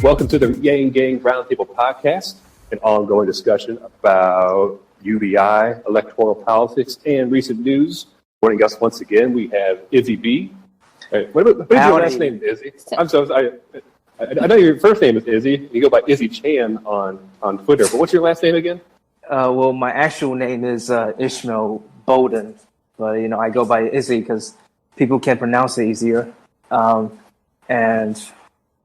Welcome to the Yang Gang Roundtable podcast, an ongoing discussion about UBI, electoral politics, and recent news. Joining us once again, we have Izzy B. What is your last name, Izzy? I'm so sorry. I know your first name is Izzy. You go by Izzy Chan on Twitter, but what's your last name again? Well, my actual name is Ishmael Bolden, but I go by Izzy because people can pronounce it easier. And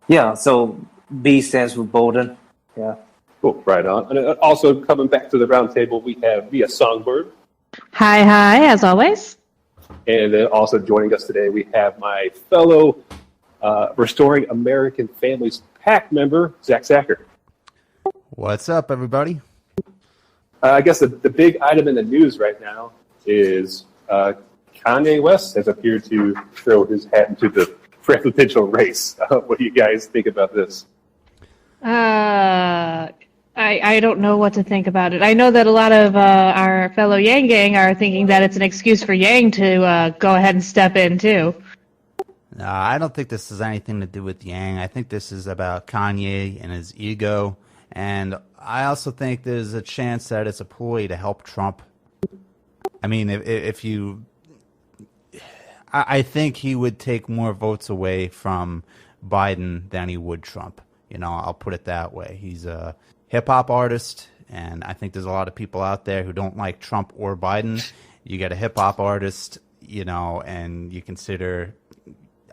yeah, so B stands for Bolden. Yeah. Cool, right on. And also coming back to the round table, we have Mia Songbird. Hi, as always. And then also joining us today, we have my fellow Restoring American Families PAC member, Zach Sacker. What's up, everybody? I guess the big item in the news right now is Kanye West has appeared to throw his hat into the presidential race. What do you guys think about this? I don't know what to think about it. I know that a lot of our fellow Yang Gang are thinking that it's an excuse for Yang to go ahead and step in, too. No, I don't think this has anything to do with Yang. I think this is about Kanye and his ego. And I also think there's a chance that it's a ploy to help Trump. I mean, I think he would take more votes away from Biden than he would Trump. I'll put it that way. He's a hip-hop artist, and I think there's a lot of people out there who don't like Trump or Biden. You get a hip-hop artist, and you consider,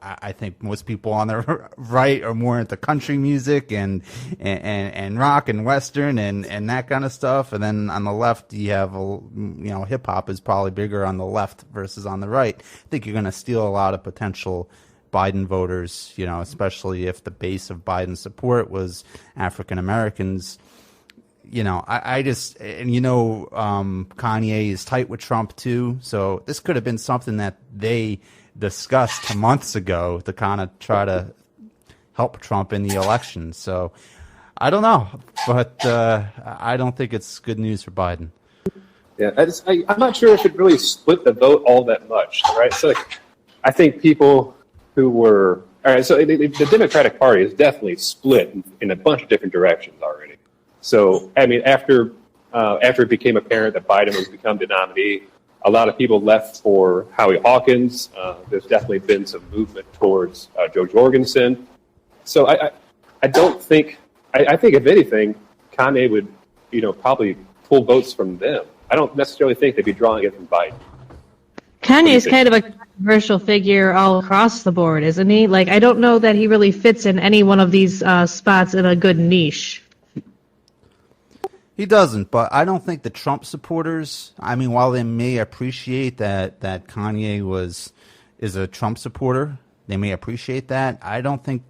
I think most people on the right are more into country music and rock and Western and that kind of stuff. And then on the left, you have, hip-hop is probably bigger on the left versus on the right. I think you're going to steal a lot of potential Biden voters, especially if the base of Biden's support was African Americans. Kanye is tight with Trump too. So this could have been something that they discussed months ago to kind of try to help Trump in the election. So I don't know, but I don't think it's good news for Biden. Yeah, I'm not sure if it really split the vote all that much, right? So I think people who were all right. So the Democratic Party is definitely split in a bunch of different directions already. So I mean, after it became apparent that Biden was become the nominee, a lot of people left for Howie Hawkins. There's definitely been some movement towards Joe Jorgensen. So I don't think I think if anything, Kanye would probably pull votes from them. I don't necessarily think they'd be drawing it from Biden. Kanye is kind of a controversial figure all across the board, isn't he? Like, I don't know that he really fits in any one of these spots in a good niche. He doesn't, but I don't think the Trump supporters, I mean, while they may appreciate that Kanye is a Trump supporter, they may appreciate that. I don't think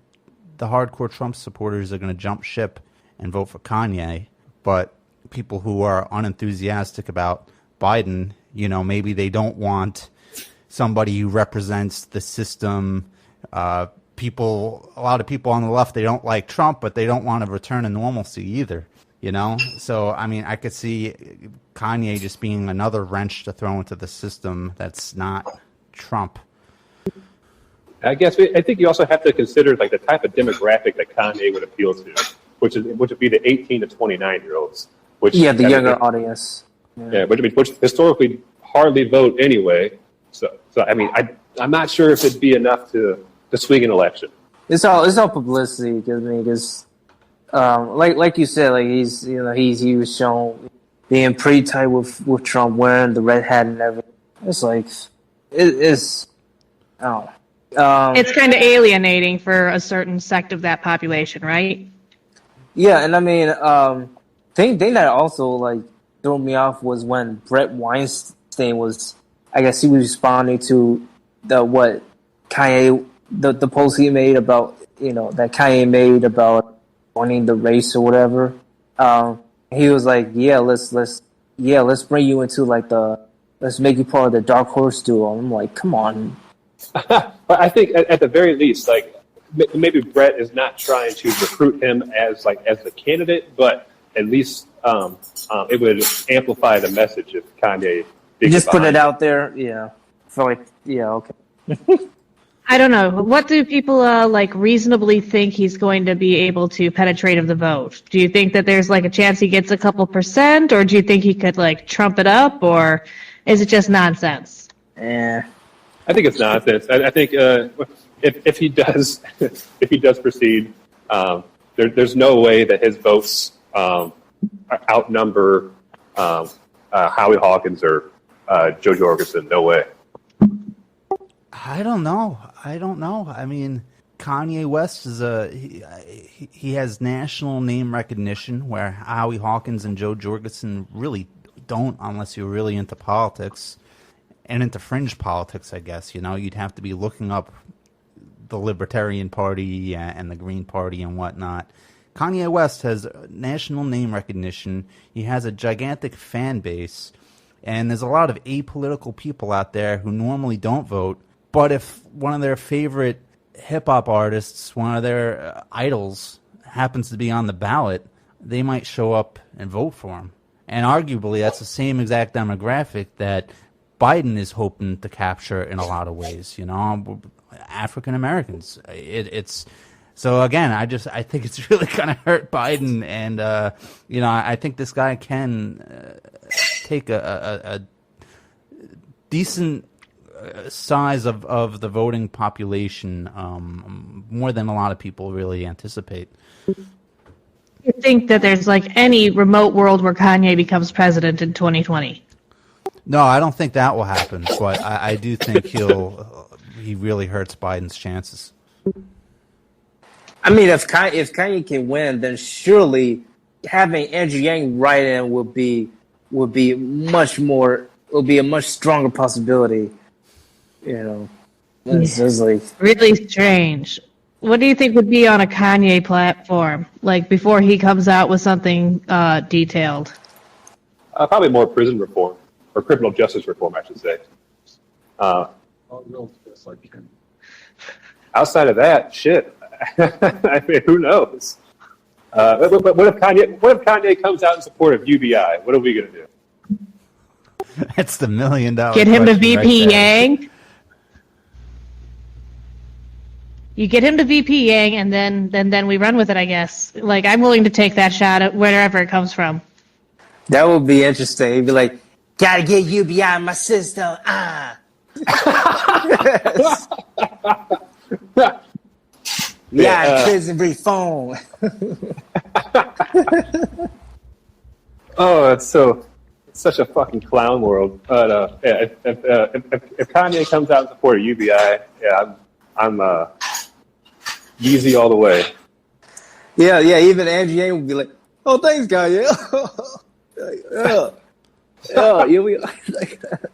the hardcore Trump supporters are going to jump ship and vote for Kanye. But people who are unenthusiastic about Biden, maybe they don't want somebody who represents the system. A lot of people on the left, they don't like Trump, but they don't want to return to normalcy either. So, I mean, I could see Kanye just being another wrench to throw into the system that's not Trump. I think you also have to consider like the type of demographic that Kanye would appeal to, which would be the 18 to 29-year-olds. The younger audience. Yeah, which historically hardly vote anyway. So I mean, I'm not sure if it'd be enough to swing an election. It's all publicity because like you said, like he was shown being pretty tight with Trump, wearing the red hat and everything. It's like it's I don't know. It's kind of alienating for a certain sect of that population, right? Yeah, and I mean, thing that also like threw me off was when Brett Weinstein was, I guess he was responding to the post he made about that Kanye made about joining the race or whatever. He was like, let's bring you into like let's make you part of the dark horse duo. I'm like, come on. But I think at the very least, like maybe Brett is not trying to recruit him as the candidate, but at least it would amplify the message if Kanye just put it out there. Yeah, for like, yeah, okay. I don't know. What do people like reasonably think he's going to be able to penetrate of the vote? Do you think that there's like a chance he gets a couple percent, or do you think he could like trump it up, or is it just nonsense? Eh. I think it's nonsense. I think if he does if he does proceed, there's no way that his votes outnumber Howie Hawkins or Joe Jorgensen. No way. I don't know. I mean, Kanye West is he has national name recognition where Howie Hawkins and Joe Jorgensen really don't, unless you're really into politics and into fringe politics, I guess. You know, you'd have to be looking up the Libertarian Party and the Green Party and whatnot. Kanye West has national name recognition. He has a gigantic fan base, and there's a lot of apolitical people out there who normally don't vote. But if one of their favorite hip-hop artists, one of their idols, happens to be on the ballot, they might show up and vote for him. And arguably, that's the same exact demographic that Biden is hoping to capture in a lot of ways. You know, African Americans. It's so again. I think it's really going to hurt Biden, and you know, I think this guy can take a decent size of the voting population, more than a lot of people really anticipate. You think that there's like any remote world where Kanye becomes president in 2020? No, I don't think that will happen, but I do think he really hurts Biden's chances. I mean, if Kanye can win, then surely having Andrew Yang right in would be a much stronger possibility. You know, it's just like Really strange. What do you think would be on a Kanye platform, like before he comes out with something detailed? Probably more prison reform or criminal justice reform, I should say. Outside of that, shit. I mean, who knows? But what if Kanye comes out in support of UBI? What are we going to do? That's the $1 million. Get him to VP right Yang. You get him to VP Yang, and then we run with it, I guess. Like, I'm willing to take that shot at wherever it comes from. that would be interesting. He'd be like, "Gotta get UBI in my system." Prison reform. Oh, it's such a fucking clown world. But if Kanye comes out in support of UBI, yeah, I'm Yeezy all the way. Yeah. Even Andrew Yang would be like, "Oh, thanks, Kanye." You'll be like that.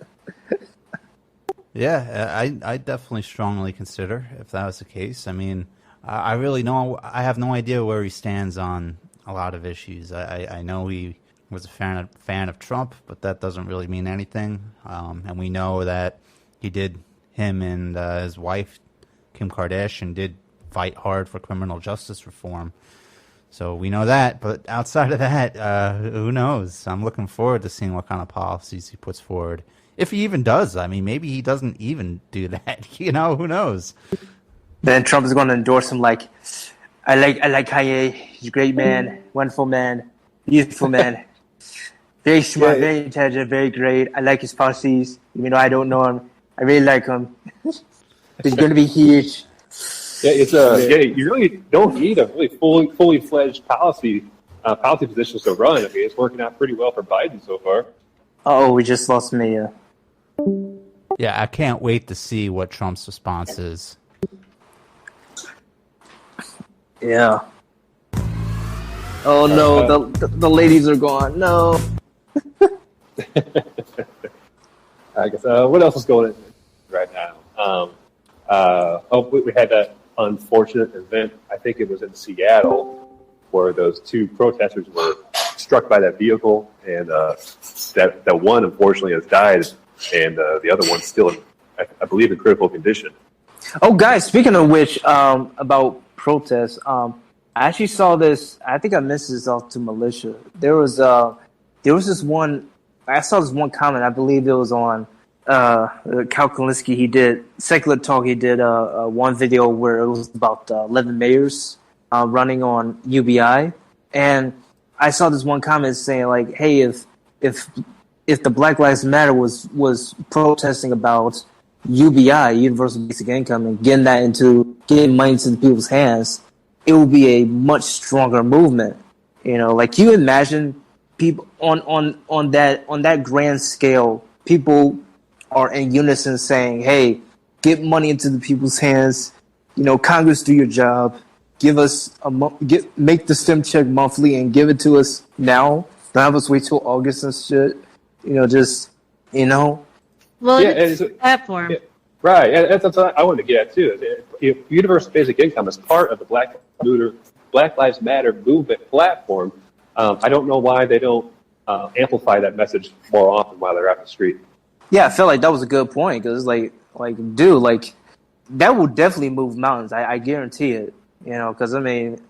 Yeah, I definitely strongly consider if that was the case. I mean, I have no idea where he stands on a lot of issues. I know he was a fan of Trump, but that doesn't really mean anything. And we know that him and his wife, Kim Kardashian, did fight hard for criminal justice reform. So we know that, but outside of that, who knows? I'm looking forward to seeing what kind of policies he puts forward. If he even does. I mean, maybe he doesn't even do that. You know, who knows? Then Trump is going to endorse him like, I like Kanye. He's a great man, wonderful man, beautiful man, very smart, very intelligent, very great. I like his policies, even though I don't know him. I really like him. He's going to be huge. Yeah, you really don't need a really fully fledged policy positions to run. I mean, it's working out pretty well for Biden so far. Oh, we just lost Mia. Yeah, I can't wait to see what Trump's response is. Yeah. Oh no, the ladies are gone. No. I guess what else is going on right now? We had that unfortunate event. I think it was in Seattle where those two protesters were struck by that vehicle, and that one unfortunately has died, and the other one's still, I believe, in critical condition. Oh, guys, speaking of which, about protests, I actually saw this. I think I missed this off to militia. There was this one. I saw this one comment. I believe it was on Cal Kalinske, he did Secular Talk. He did one video where it was about 11 mayors running on UBI, and I saw this one comment saying like, "Hey, if the Black Lives Matter was protesting about UBI, Universal Basic Income, and getting money into the people's hands, it would be a much stronger movement." You know, like you imagine people on that grand scale, people are in unison saying, "Hey, get money into the people's hands. You know, Congress, do your job. Give us make the STEM check monthly and give it to us now. Don't have us wait till August and shit. You know, just Well, Yeah, it's a it's- platform. Yeah, right. And that's what I wanted to get at too. If universal basic income is part of the Black Lives Matter movement platform, I don't know why they don't amplify that message more often while they're out in the street. Yeah, I felt like that was a good point because, dude, like that will definitely move mountains. I guarantee it. You know, because I mean,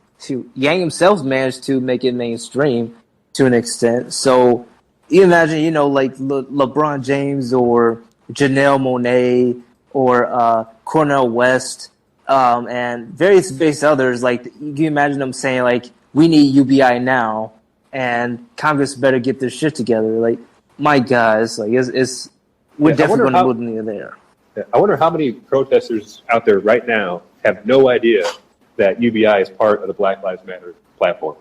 Yang himself managed to make it mainstream to an extent. So you imagine, you know, like LeBron James or Janelle Monáe or Cornel West and various others. Like, you can imagine them saying, like, "We need UBI now, and Congress better get their shit together." Like, my guys, like, we're Yeah, I definitely wonder going to how- move near there. Yeah, I wonder how many protesters out there right now have no idea that UBI is part of the Black Lives Matter platform.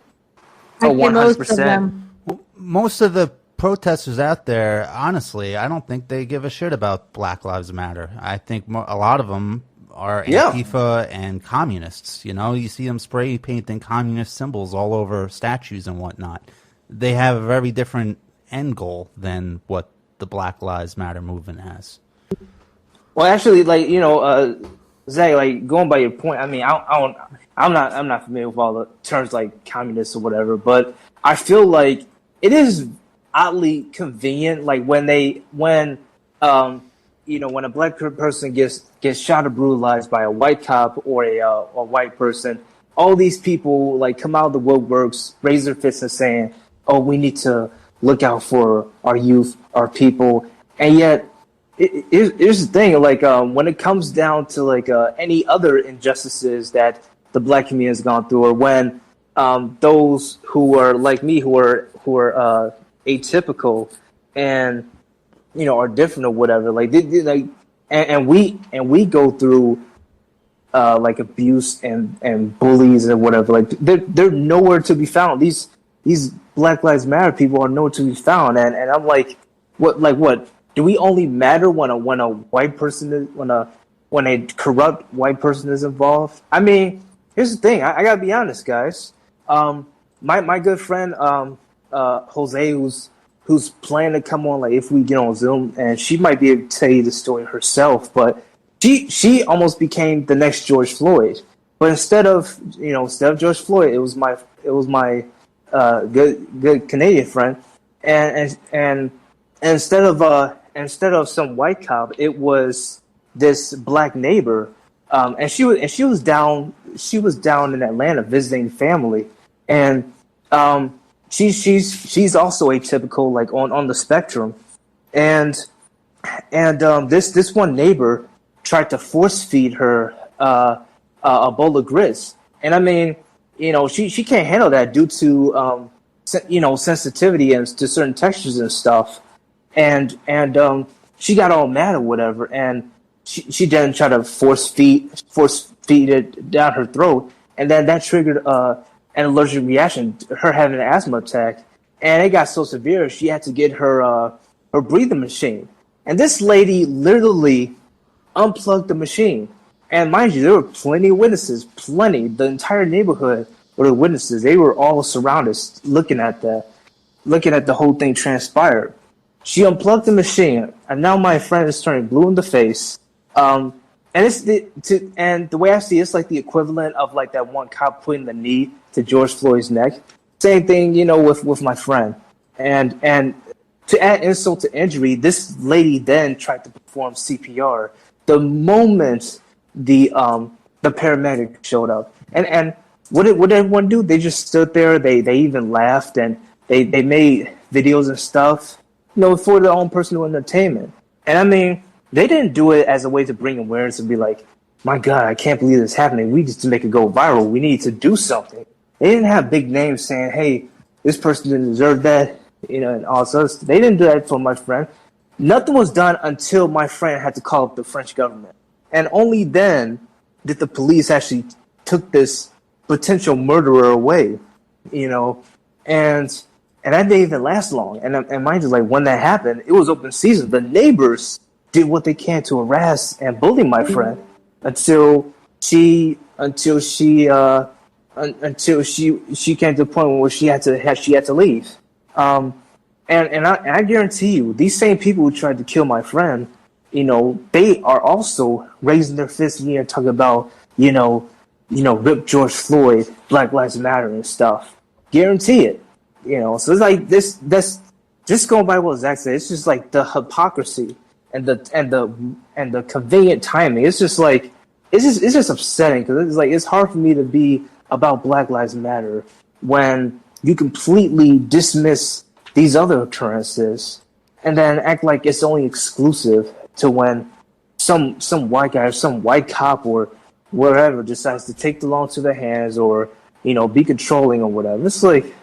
I Oh, think most of 100%. them. Most of the protesters out there, honestly, I don't think they give a shit about Black Lives Matter. I think a lot of them are Yeah. Antifa and communists. You know, you see them spray painting communist symbols all over statues and whatnot. They have a very different end goal than what the Black Lives Matter movement has. Well, actually, like, you know, Zach, like, going by your point, I mean, I'm not familiar with all the terms like communist or whatever, but I feel like it is oddly convenient, like when you know, when a black person gets shot or brutalized by a white cop or a white person, all these people like come out of the woodworks, raise their fists and saying, "Oh, we need to look out for our youth, our people," and yet. Here's the thing, like when it comes down to like any other injustices that the black community has gone through, or when those who are like me, who are atypical and you know are different or whatever, like like, and we go through like abuse and bullies and whatever, like they're nowhere to be found. These Black Lives Matter people are nowhere to be found, and I'm like, what? Do we only matter when a white person is when a corrupt white person is involved? I mean, here's the thing. I gotta be honest, guys. My good friend Jose, who's planning to come on, like if we get on Zoom, and she might be able to tell you the story herself. But she almost became the next George Floyd. But instead of George Floyd, it was my good Canadian friend, and instead of some white cop, it was this black neighbor, and she was down in Atlanta visiting family, and she's also atypical, like on the spectrum, and this one neighbor tried to force feed her a bowl of grits, and I mean, you know, she can't handle that due to sensitivity and to certain textures and stuff. And she got all mad or whatever, and she then tried to force feed it down her throat, and then that triggered an allergic reaction, her having an asthma attack, and it got so severe she had to get her breathing machine, and this lady literally unplugged the machine, and mind you, there were plenty of witnesses, the entire neighborhood were the witnesses, they were all surrounded, looking at the whole thing transpire. She unplugged the machine, and now my friend is turning blue in the face. And the way I see it, it's like the equivalent of like that one cop putting the knee to George Floyd's neck. Same thing, you know, with my friend. And to add insult to injury, this lady then tried to perform CPR the moment the paramedic showed up. And what did everyone do? They just stood there. They even laughed, and they made videos and stuff, you know, for their own personal entertainment. And I mean, they didn't do it as a way to bring awareness and be like, my God, I can't believe this is happening. We need to make it go viral. We need to do something. They didn't have big names saying, hey, this person didn't deserve that, and all this other stuff. They didn't do that for my friend. Nothing was done until my friend had to call up the French government. And only then did the police actually took this potential murderer away, and that didn't even last long. And mind you, like when that happened, it was open season. The neighbors did what they can to harass and bully my friend until she came to the point where she had to leave. And I guarantee you, these same people who tried to kill my friend, they are also raising their fists in the air talking about, rip George Floyd, Black Lives Matter and stuff. Guarantee it. So it's like that's just going by what Zach said. It's just like the hypocrisy and the convenient timing. It's just like it's just upsetting because it's like it's hard for me to be about Black Lives Matter when you completely dismiss these other occurrences and then act like it's only exclusive to when some white guy or some white cop or wherever decides to take the law into their hands or be controlling or whatever. It's like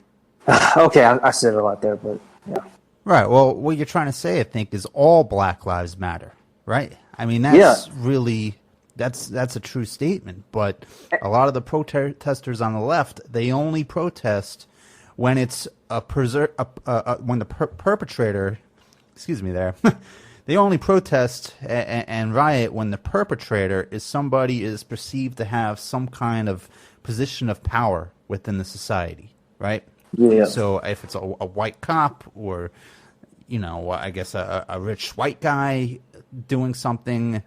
okay, I said a lot there, but yeah. Right. Well, what you're trying to say, I think, is all Black Lives Matter, right? I mean, that's really that's a true statement. But a lot of the protesters on the left, they only protest when it's when the perpetrator. Excuse me, there. They only protest and riot when the perpetrator is somebody is perceived to have some kind of position of power within the society, right? Yeah. So if it's a white cop or, I guess a rich white guy doing something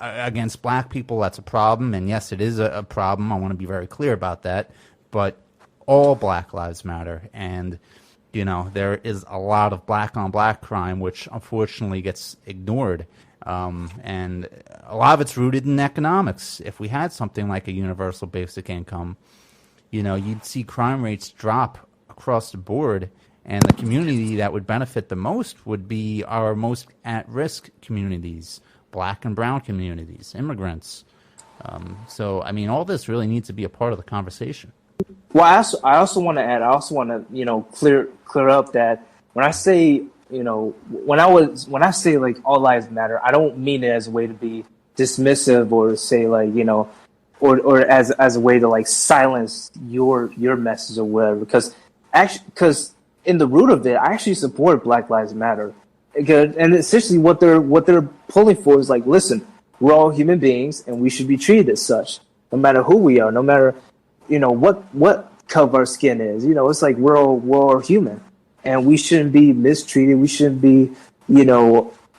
against black people, that's a problem. And yes, it is a problem. I want to be very clear about that. But all Black Lives Matter. And, there is a lot of black on black crime, which unfortunately gets ignored. And a lot of it's rooted in economics. If we had something like a universal basic income, you'd see crime rates drop across the board, and the community that would benefit the most would be our most at-risk communities, black and brown communities, immigrants. So, I mean, all this really needs to be a part of the conversation. Well, I also want to add. I also want to clear up that when I say when I say like all lives matter, I don't mean it as a way to be dismissive or say like or as a way to like silence your message or whatever. Because in the root of it, I actually support Black Lives Matter, and essentially what they're pulling for is like, listen, we're all human beings and we should be treated as such, no matter who we are, no matter what color of our skin is. It's like we're all human, and we shouldn't be mistreated. We shouldn't be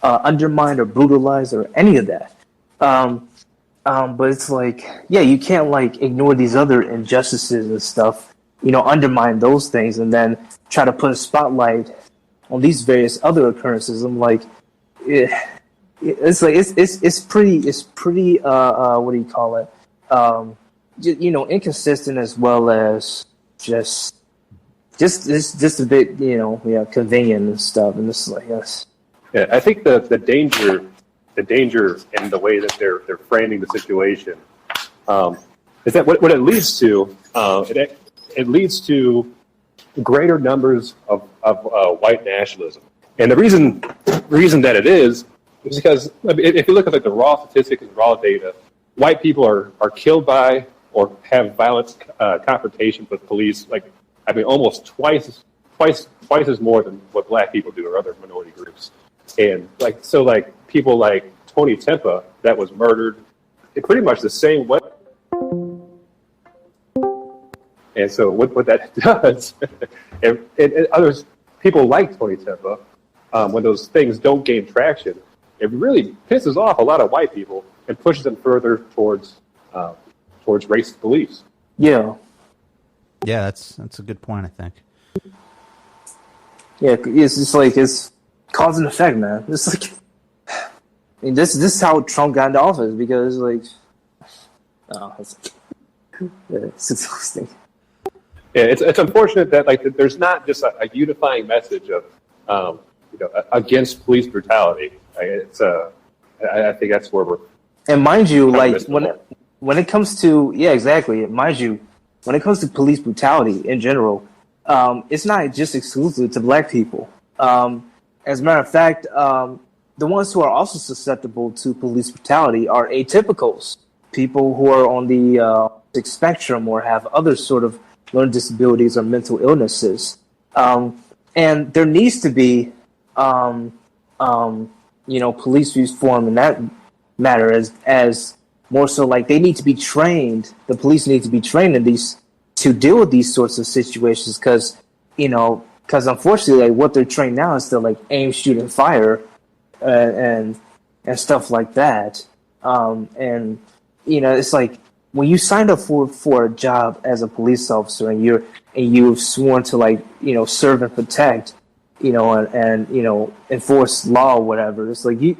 undermined or brutalized or any of that. But it's like, yeah, you can't like ignore these other injustices and stuff, undermine those things and then try to put a spotlight on these various other occurrences. I'm like, it's like it's pretty what do you call it? Inconsistent as well as just a bit, convenient and stuff. And this is like, yes. Yeah, I think the danger in the way that they're framing the situation is that what it leads to, it leads to greater numbers of white nationalism. And the reason that it is because if you look at like the raw statistics and raw data, white people are killed by or have violent confrontations with police, almost twice as more than what black people do or other minority groups. And people like Tony Tempa that was murdered in pretty much the same way. And so what that does, and others, people like Tony Tempa, when those things don't gain traction, it really pisses off a lot of white people and pushes them further towards racist beliefs. Yeah. Yeah, that's a good point, I think. Yeah, it's just like it's cause and effect, man. It's like, this is how Trump got into office because it's exhausting. Yeah, it's unfortunate that there's not just a unifying message of against police brutality. I think that's where we're. And mind you, like More. when it comes to exactly. Mind you, when it comes to police brutality in general, it's not just exclusive to black people. As a matter of fact, the ones who are also susceptible to police brutality are atypicals, people who are on the spectrum or have other sort of learning disabilities or mental illnesses. And there needs to be, police reform in that matter as more so like they need to be trained. The police need to be trained in these to deal with these sorts of situations because unfortunately, like what they're trained now is to like aim, shoot, and fire, and stuff like that. And it's like when you signed up for a job as a police officer and you've sworn to like serve and protect, and enforce law or whatever. It's like you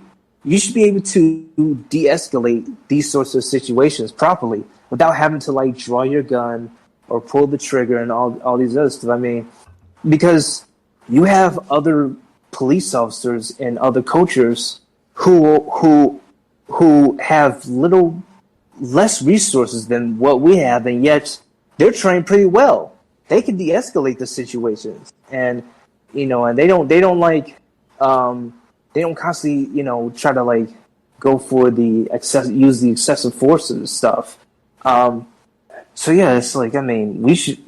should be able to de-escalate these sorts of situations properly without having to like draw your gun or pull the trigger and all these other stuff. I mean, because you have other police officers and other cultures who have little less resources than what we have, and yet they're trained pretty well. They can de-escalate the situations, and and they don't like they don't constantly try to like go for use the excessive force and stuff. So yeah, it's like I mean we should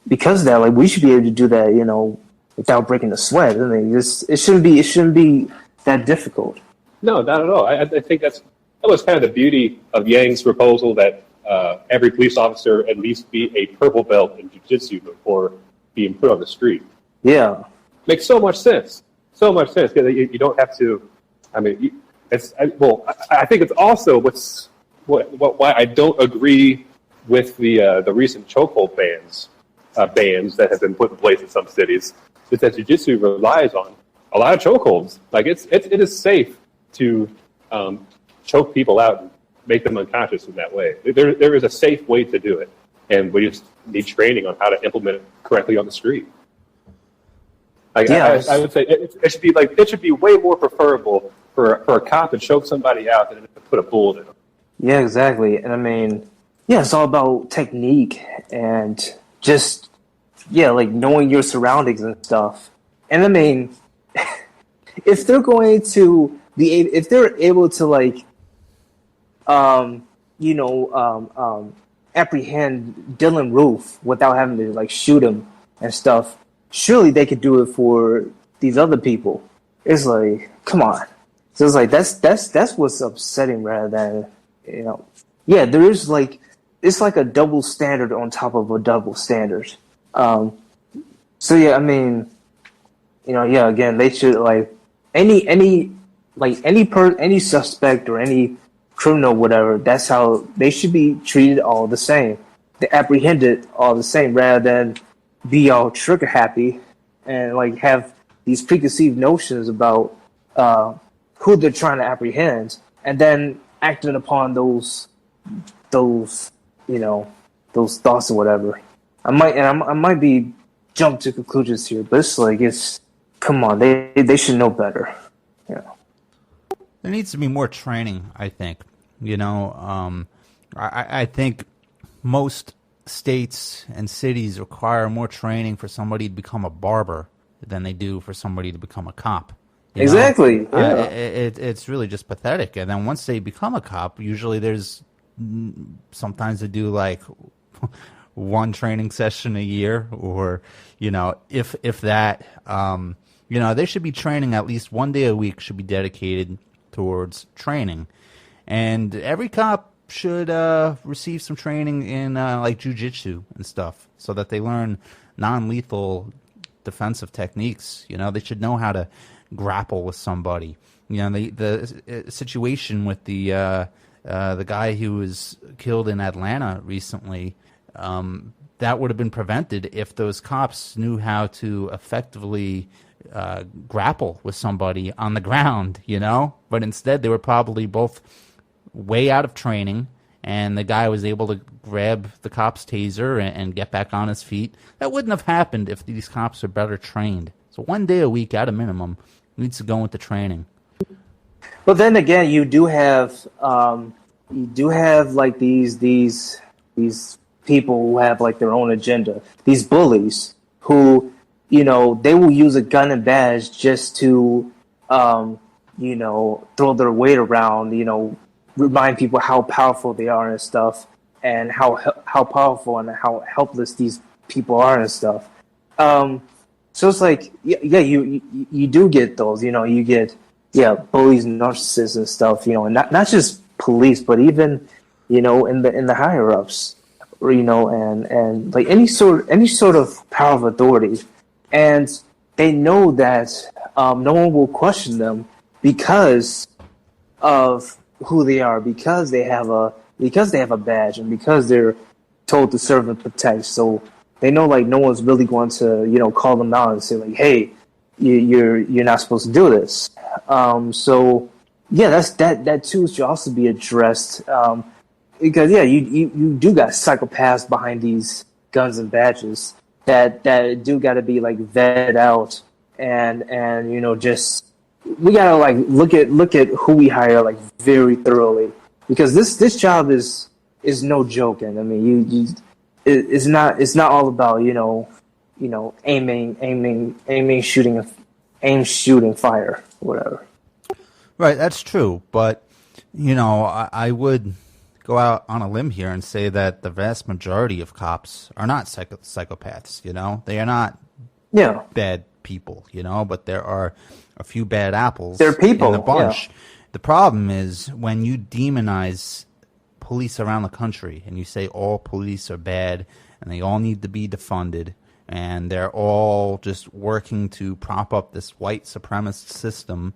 because of that we should be able to do that without breaking a sweat. I mean it shouldn't be that difficult. No, not at all. I think that was kind of the beauty of Yang's proposal that every police officer at least be a purple belt in jiu-jitsu before being put on the street. Yeah. Makes so much sense. So much sense. You don't have to. I mean, I think it's also why I don't agree with the recent chokehold bans that have been put in place in some cities. Is that jiu-jitsu relies on a lot of chokeholds. Like it is safe to choke people out and make them unconscious in that way. There is a safe way to do it, and we just need training on how to implement it correctly on the street. I would say it should be way more preferable for a cop to choke somebody out than to put a bullet in them. Yeah, exactly. And I mean, it's all about technique and just like knowing your surroundings and stuff. And I mean, if they're going to if they're able to like apprehend Dylan Roof without having to like shoot him and stuff, surely they could do it for these other people. It's like, come on. So it's like that's what's upsetting rather than there is like it's like a double standard on top of a double standard. So yeah, I mean, again, they should like any suspect or any criminal, whatever. That's how they should be treated all the same. They apprehended all the same rather than be all trigger happy and like have these preconceived notions about who they're trying to apprehend and then acting upon those thoughts or whatever. I might be jumped to conclusions here, but come on, they should know better. There needs to be more training, I think. I think most states and cities require more training for somebody to become a barber than they do for somebody to become a cop. Exactly. Yeah. It's really just pathetic. And then once they become a cop, usually sometimes they do like one training session a year, or if that. They should be training at least one day a week should be dedicated towards training, and every cop should receive some training in like jiu-jitsu and stuff, so that they learn non-lethal defensive techniques. They should know how to grapple with somebody. The situation with the guy who was killed in Atlanta recently, that would have been prevented if those cops knew how to effectively grapple with somebody on the ground, but instead they were probably both way out of training, and the guy was able to grab the cop's taser and get back on his feet. That wouldn't have happened if these cops are better trained. So 1 day a week at a minimum needs to go into training. But then again, you do have like these people who have like their own agenda. These bullies who, they will use a gun and badge just to, throw their weight around. Remind people how powerful they are and stuff, and how powerful and how helpless these people are and stuff. So it's like, yeah, you do get those. You get bullies, narcissists, and stuff. And not just police, but even in the higher ups, and like any sort of power of authority, and they know that no one will question them because of who they are, because they have a badge, and because they're told to serve and protect. So they know like no one's really going to call them out and say like, hey, you're not supposed to do this. So yeah, that too should also be addressed, because you do got psychopaths behind these guns and badges that do got to be like vetted out, and just we gotta like look at who we hire like very thoroughly, because this job is no joke. And I mean, it's not all about aiming, shooting, fire, whatever. Right, that's true. But, I would go out on a limb here and say that the vast majority of cops are not psychopaths, They are not bad people, but there are a few bad apples. They're people in the bunch. Yeah. The problem is when you demonize police around the country and you say all police are bad and they all need to be defunded and they're all just working to prop up this white supremacist system,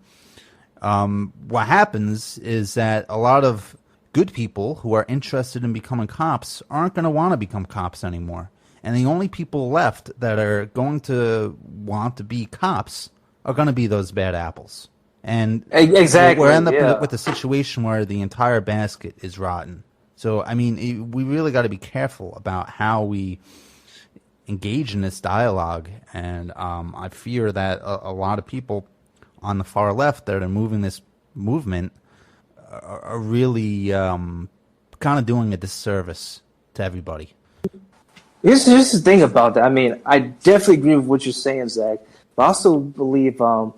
what happens is that a lot of good people who are interested in becoming cops aren't going to want to become cops anymore. And the only people left that are going to want to be cops are going to be those bad apples. And exactly, we're end up with a situation where the entire basket is rotten. So, I mean, we really got to be careful about how we engage in this dialogue. And I fear that a lot of people on the far left that are moving this movement are really kind of doing a disservice to everybody. Here's the thing about that. I mean, I definitely agree with what you're saying, Zach. But I also believe, that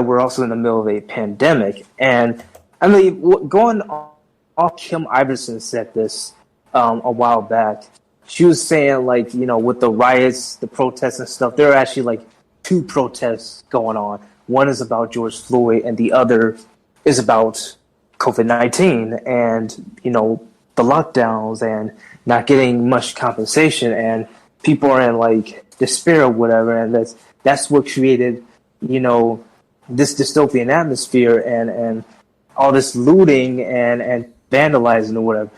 we're also in the middle of a pandemic. And, I mean, going off, Kim Iverson said this a while back. She was saying, like, with the riots, the protests and stuff, there are actually, like, two protests going on. One is about George Floyd, and the other is about COVID-19 and, the lockdowns and not getting much compensation, and people are in, like, despair or whatever, and that's what created, this dystopian atmosphere and all this looting and vandalizing or whatever.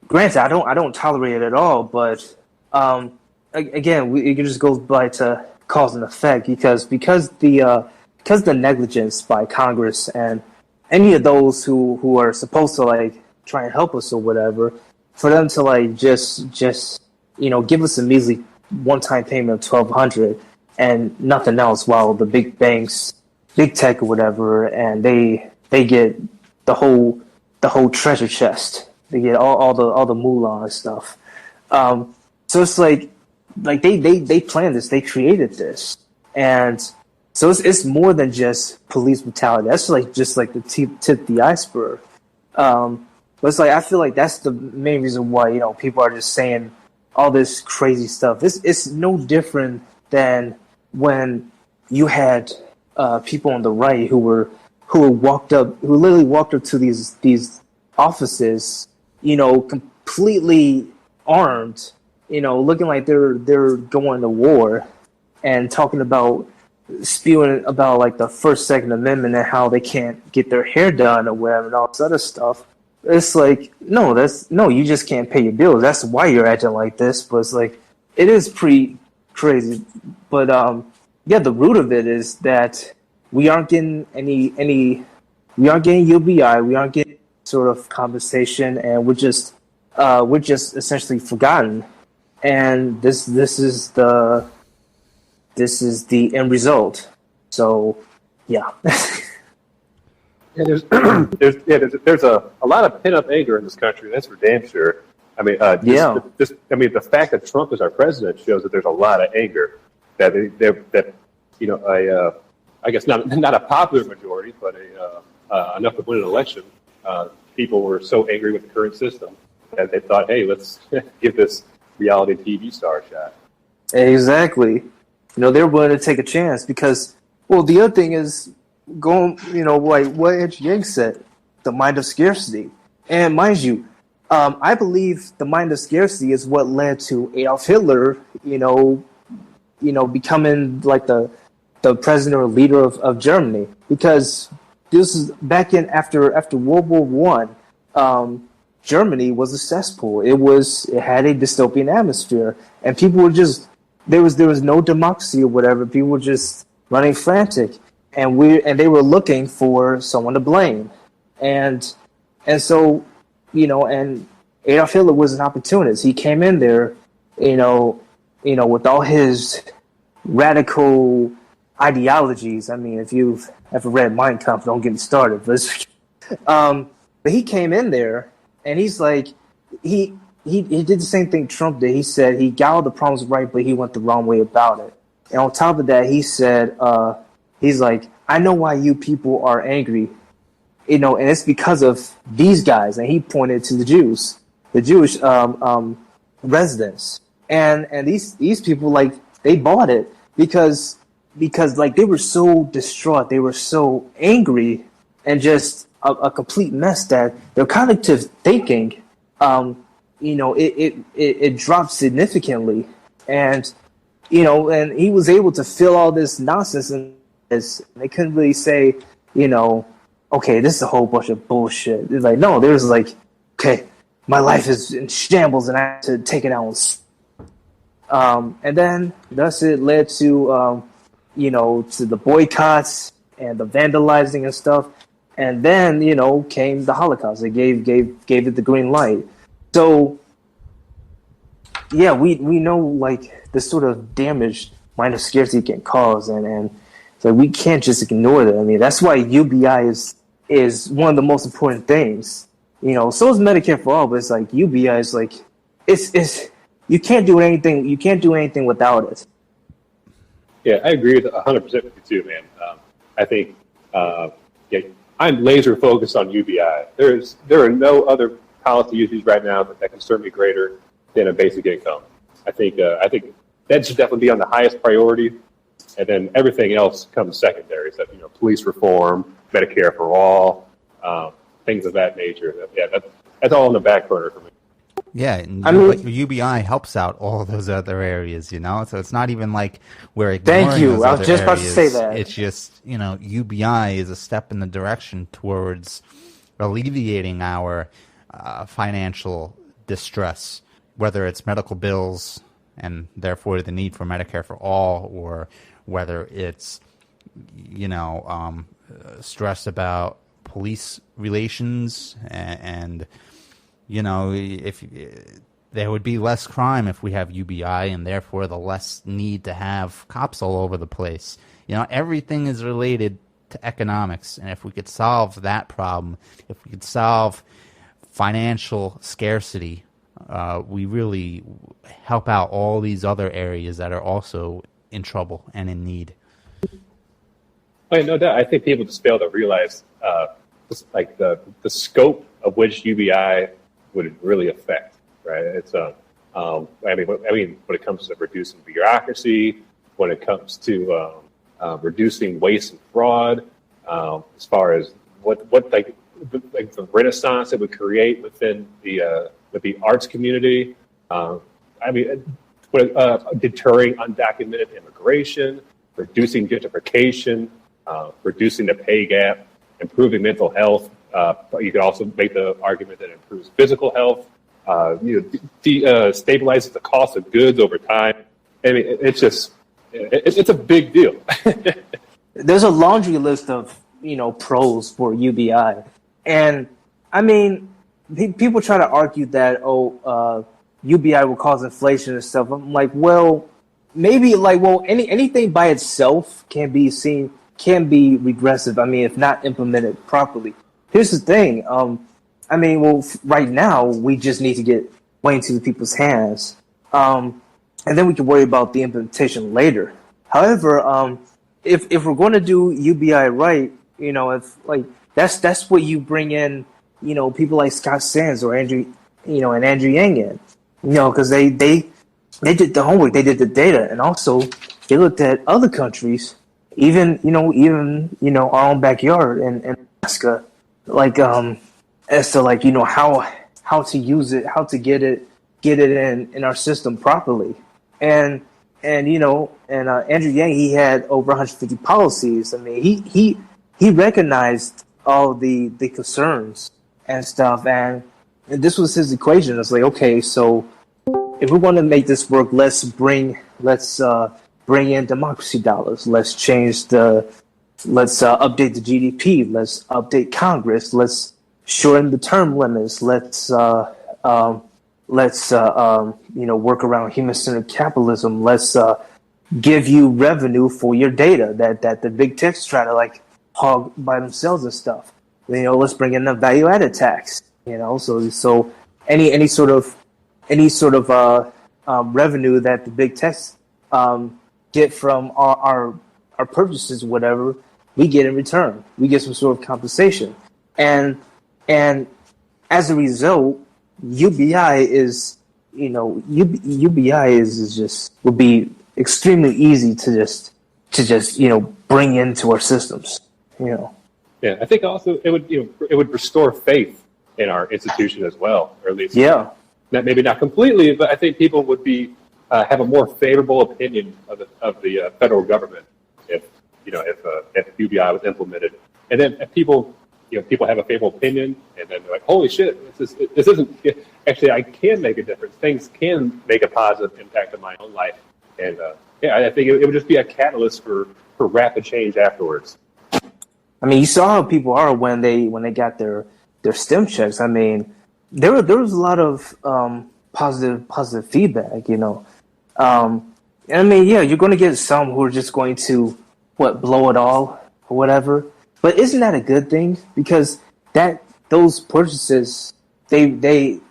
Granted, I don't tolerate it at all, but again, it just goes by to cause and effect, because the negligence by Congress and any of those who are supposed to like try and help us or whatever, for them to like just give us a measly one-time payment of $1,200 and nothing else, while the big banks, big tech or whatever, and they get the whole treasure chest. They get all the moolah and stuff. So it's like they planned this, they created this, and so it's more than just police brutality. That's just like the tip of the iceberg. But it's like I feel like that's the main reason why people are just saying all this crazy stuff. It's no different than when you had people on the right who literally walked up to these offices, completely armed, looking like they're going to war, and talking about spewing about like the First, Second Amendment and how they can't get their hair done or whatever and all this other stuff. It's like, no, you just can't pay your bills. That's why you're acting like this. But it's like, it is pretty crazy. But the root of it is that we aren't getting we aren't getting UBI, we aren't getting sort of compensation, and we're just essentially forgotten. And this is the this is the end result. So, yeah. Yeah, there's a lot of pent up anger in this country. That's for damn sure. I mean, Yeah. the fact that Trump is our president shows that there's a lot of anger that I guess not a popular majority, but enough to win an election. People were so angry with the current system that they thought, hey, let's give this reality TV star a shot. Exactly. They're willing to take a chance because, well, the other thing is going, like what Andrew Yang said, the mind of scarcity. And mind you, I believe the mind of scarcity is what led to Adolf Hitler, becoming like the president or leader of Germany, because this is back in after World War One. Germany was a cesspool. It had a dystopian atmosphere, and people were just there was no democracy or whatever. People were just running frantic, and they were looking for someone to blame, and so and Adolf Hitler was an opportunist. He came in there, with all his radical ideologies. I mean, if you've ever read Mein Kampf, don't get me started. But he came in there, and he's like, he did the same thing Trump did. He said he got all the problems right, but he went the wrong way about it. And on top of that, he said, he's like, I know why you people are angry, and it's because of these guys. And he pointed to the Jews, the Jewish residents, and these people, like, they bought it because like they were so distraught, they were so angry, and just a complete mess that their cognitive thinking, it dropped significantly, and and he was able to fill all this nonsense, and they couldn't really say, okay, this is a whole bunch of bullshit. It's like, no, there's like, okay, my life is in shambles, and I have to take it out. And then thus it led to to the boycotts and the vandalizing and stuff. And then, came the Holocaust. They gave it the green light. So, yeah, we know, like, the sort of damage mind of scarcity can cause, and so we can't just ignore that. I mean, that's why UBI is one of the most important things. So is Medicare for all, but it's like UBI is like it's you can't do anything. You can't do anything without it. Yeah, I agree with 100% with you too, man. I think I'm laser focused on UBI. There are no other policy issues right now that concern me greater than a basic income. I think that should definitely be on the highest priority, and then everything else comes secondary. So police reform, Medicare for all, things of that nature. That's all on the back burner for me. Yeah, and UBI helps out all those other areas, so it's not even like we're ignoring Thank you. those I was other just about to areas. say that. It's just, UBI is a step in the direction towards alleviating our financial distress, whether it's medical bills and therefore the need for Medicare for all, or whether it's, stress about police relations and if there would be less crime if we have UBI, and therefore the less need to have cops all over the place. Everything is related to economics, and if we could solve that problem, if we could solve financial scarcity, we really help out all these other areas that are also in trouble and in need. Oh, no doubt. I think people just fail to realize the scope of which UBI would really affect, right? It's when it comes to reducing bureaucracy, when it comes to reducing waste and fraud, as far as what the renaissance it would create within the arts community. Deterring undocumented immigration, reducing gentrification, reducing the pay gap, improving mental health. But you could also make the argument that it improves physical health, stabilizes the cost of goods over time. I mean, it's a big deal. There's a laundry list of pros for UBI, and I mean, people try to argue that UBI will cause inflation and stuff. I'm like, well, maybe like, well, anything by itself can be regressive. I mean, if not implemented properly. Here's the thing. I mean, well, right now we just need to get way into the people's hands, and then we can worry about the implementation later. However, if we're going to do UBI right, if like that's what you bring in, people like Scott Sands or Andrew, and Andrew Yang in, because they did the homework, they did the data, and also they looked at other countries, even our own backyard in Alaska, like as to like how to use it, how to get it in our system properly, and Andrew Yang, he had over 150 policies. I mean, he recognized all the concerns and stuff, and this was his equation. It's like, okay, so if we want to make this work, let's bring in democracy dollars. Let's update the GDP. Let's update Congress. Let's shorten the term limits. Let's work around human-centered capitalism. Let's give you revenue for your data that the big techs try to like hog by themselves and stuff. Let's bring in the value-added tax. So any sort of revenue that the big techs get from our purchases, whatever, we get in return. We get some sort of compensation, and as a result, UBI is would be extremely easy to just bring into our systems. Yeah, I think also it would restore faith in our institution as well, or at least maybe not completely, but I think people would be have a more favorable opinion of the federal government if UBI was implemented, and then if people have a favorable opinion, and then they're like, holy shit, this isn't actually, I can make a difference. Things can make a positive impact on my own life, and I think it would just be a catalyst for rapid change afterwards. I mean, you saw how people are when they got their STEM checks. I mean, there was a lot of positive feedback. And I mean, yeah, you're going to get some who are just going to blow it all or whatever. But isn't that a good thing? Because those purchases they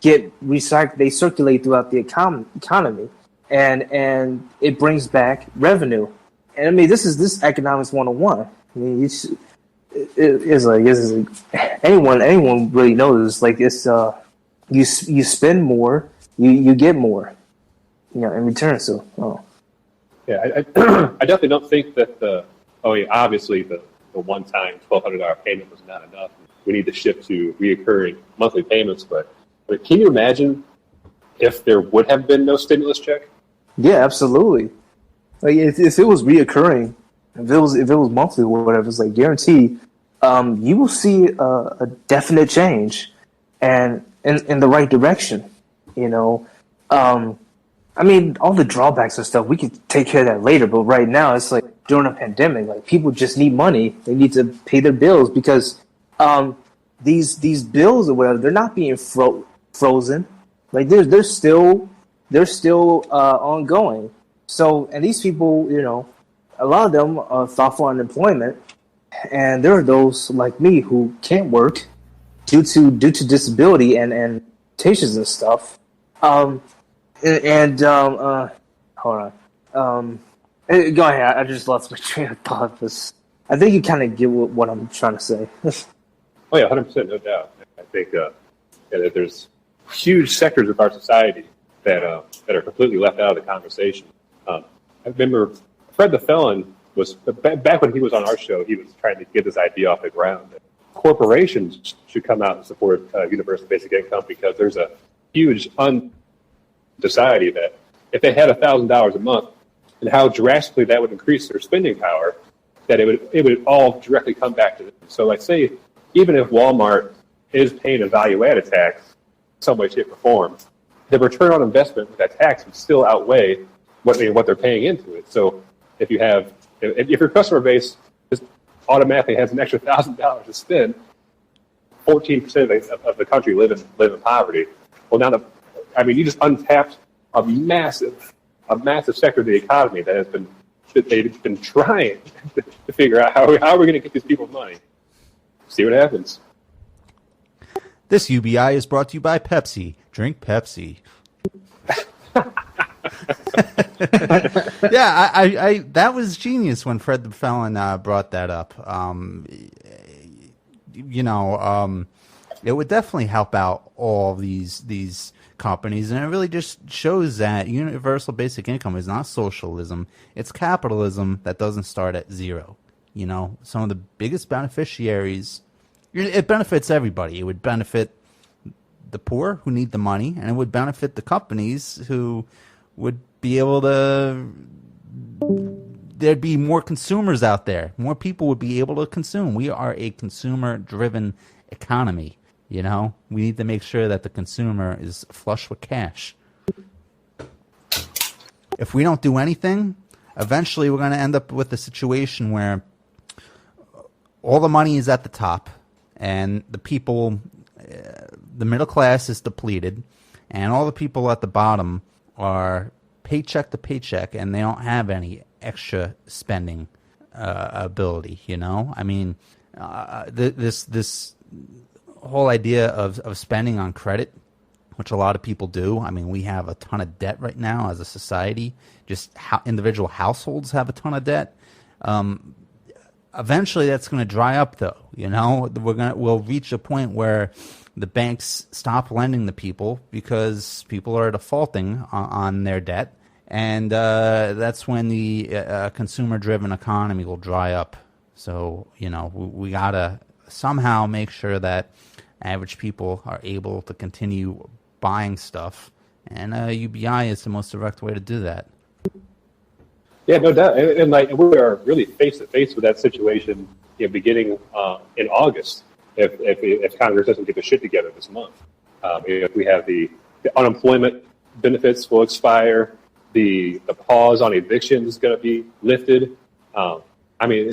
get recycled, they circulate throughout the economy, and it brings back revenue. And I mean, this is economics 101. I mean, it's anyone really knows. Like, it's you spend more, you get more, in return. So, yeah, I definitely don't think that obviously the one-time $1,200 payment was not enough. We need to shift to reoccurring monthly payments. But can you imagine if there would have been no stimulus check? Yeah, absolutely. Like, if it was reoccurring, if it was monthly or whatever, it's like guaranteed, you will see a definite change, and in the right direction. I mean, all the drawbacks and stuff, we could take care of that later. But right now, it's like during a pandemic, like people just need money. They need to pay their bills because these bills or whatever, they're not being frozen. Like they're still ongoing. So, and these people, a lot of them file for unemployment, and there are those like me who can't work due to disability and limitations and stuff. Hold on. Go ahead. I just lost my train of thought. I think you kind of get what I'm trying to say. Oh yeah, 100%, no doubt. I think that there's huge sectors of our society that are completely left out of the conversation. I remember Fred the Felon was back when he was on our show. He was trying to get this idea off the ground that corporations should come out and support universal basic income because there's a huge society that if they had $1,000 a month, and how drastically that would increase their spending power, that it would all directly come back to them. So, like, say, even if Walmart is paying a value-added tax in some way, shape, or form, the return on investment with that tax would still outweigh what they're paying into it. So, if your customer base just automatically has an extra $1,000 to spend, 14% of the country live in poverty. Well, now you just untapped a massive a massive sector of the economy that they've been trying to figure out how are we going to get these people money. See what happens. This UBI is brought to you by Pepsi. Drink Pepsi. Yeah, I that was genius when Fred the Felon brought that up. It would definitely help out all these companies, and it really just shows that universal basic income is not socialism. It's capitalism that doesn't start at zero. You know, some of the biggest beneficiaries, it benefits everybody. It would benefit the poor who need the money, and it would benefit the companies who would be able to, there'd be more consumers out there. More people would be able to consume. We are a consumer-driven economy. You know, we need to make sure that the consumer is flush with cash. If we don't do anything, eventually we're going to end up with a situation where all the money is at the top and the people, the middle class is depleted, and all the people at the bottom are paycheck to paycheck, and they don't have any extra spending ability. You know, I mean, this whole idea of spending on credit, which a lot of people do. I mean, we have a ton of debt right now as a society. Just individual households have a ton of debt. Eventually, that's going to dry up, though. You know, we'll reach a point where the banks stop lending to people because people are defaulting on their debt, and that's when the consumer-driven economy will dry up. So, you know, we gotta somehow make sure that average people are able to continue buying stuff, and UBI is the most direct way to do that. Yeah, no doubt, and like we are really face to face with that situation, beginning in August, if Congress doesn't get the shit together this month. If we have the unemployment benefits will expire, the pause on evictions is going to be lifted. I mean,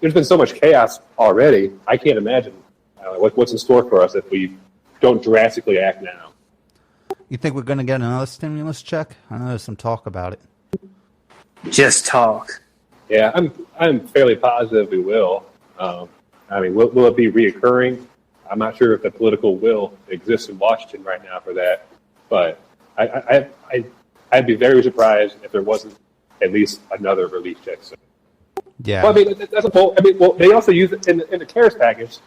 there's been so much chaos already. I can't imagine what's in store for us if we don't drastically act now. You think we're going to get another stimulus check? I know there's some talk about it. Just talk. Yeah, I'm fairly positive we will. I mean, will it be reoccurring? I'm not sure if the political will exists in Washington right now for that, but I'd be very surprised if there wasn't at least another relief check. So. Yeah. Well, I mean, that's a whole. I mean, well, they also use it in the CARES package.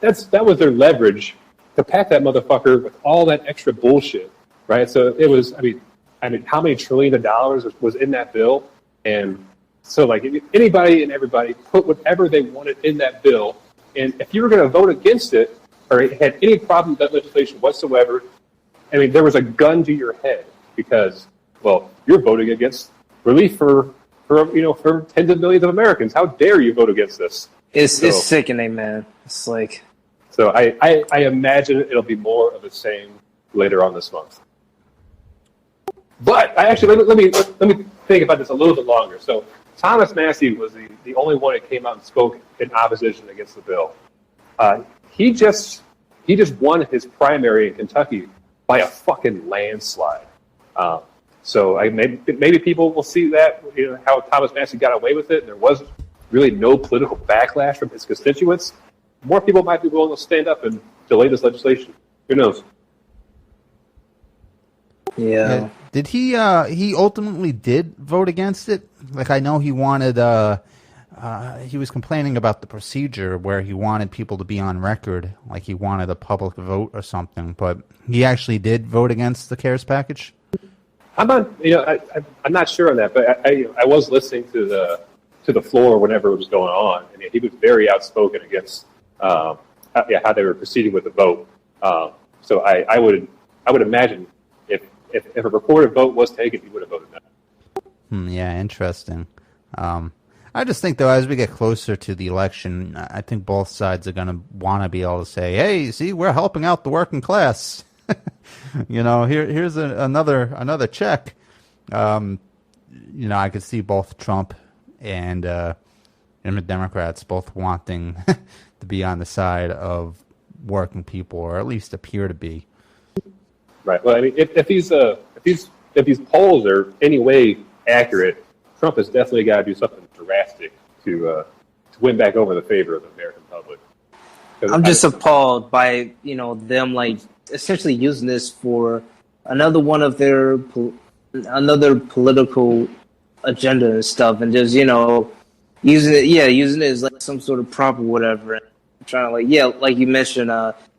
That was their leverage to pack that motherfucker with all that extra bullshit, right? So it was. I mean, how many trillion of dollars was in that bill? And so, like, anybody and everybody put whatever they wanted in that bill, and if you were going to vote against it or had any problem with that legislation whatsoever, I mean, there was a gun to your head because, well, you're voting against relief for tens of millions of Americans. How dare you vote against this? It's sickening, man. It's like. So I imagine it'll be more of the same later on this month. But let me think about this a little bit longer. So Thomas Massie was the only one that came out and spoke in opposition against the bill. He just won his primary in Kentucky by a fucking landslide. So maybe people will see that, how Thomas Massie got away with it, and there was really no political backlash from his constituents. More people might be willing to stand up and delay this legislation. Who knows? Yeah. Did he ultimately did vote against it? Like, I know he wanted, he was complaining about the procedure where he wanted people to be on record, like he wanted a public vote or something, but he actually did vote against the CARES package? I'm not sure on that, but I was listening to the floor whenever it was going on, and he was very outspoken against how they were proceeding with the vote. So I would imagine if a recorded vote was taken, he would have voted no. Yeah, interesting. I just think, though, as we get closer to the election, I think both sides are going to want to be able to say, hey, see, we're helping out the working class. Here's another check. I could see both Trump and the Democrats both wanting to be on the side of working people, or at least appear to be. Right. Well, I mean, if these if these polls are any way accurate, Trump has definitely got to do something drastic to win back over the favor of the American public. I'm just appalled by them like essentially using this for another one of their another political agenda and stuff, and just using it as like some sort of prop or whatever, and trying to like you mentioned,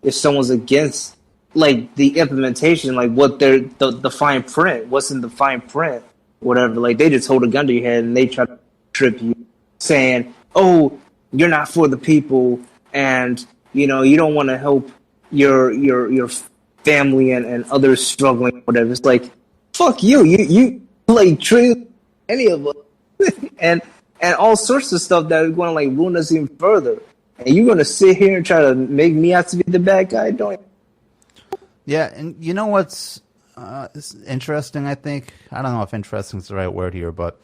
if someone's against like the implementation, like what the fine print, what's in the fine print, whatever, like they just hold a gun to your head and they try to trip you, saying, "Oh, you're not for the people, and you don't want to help your family and others struggling, whatever." It's like, fuck you like treat any of us, and all sorts of stuff that is going to like ruin us even further. And you're going to sit here and try to make me out to be the bad guy, don't you? Yeah, and you know what's interesting, I think? I don't know if interesting is the right word here, but,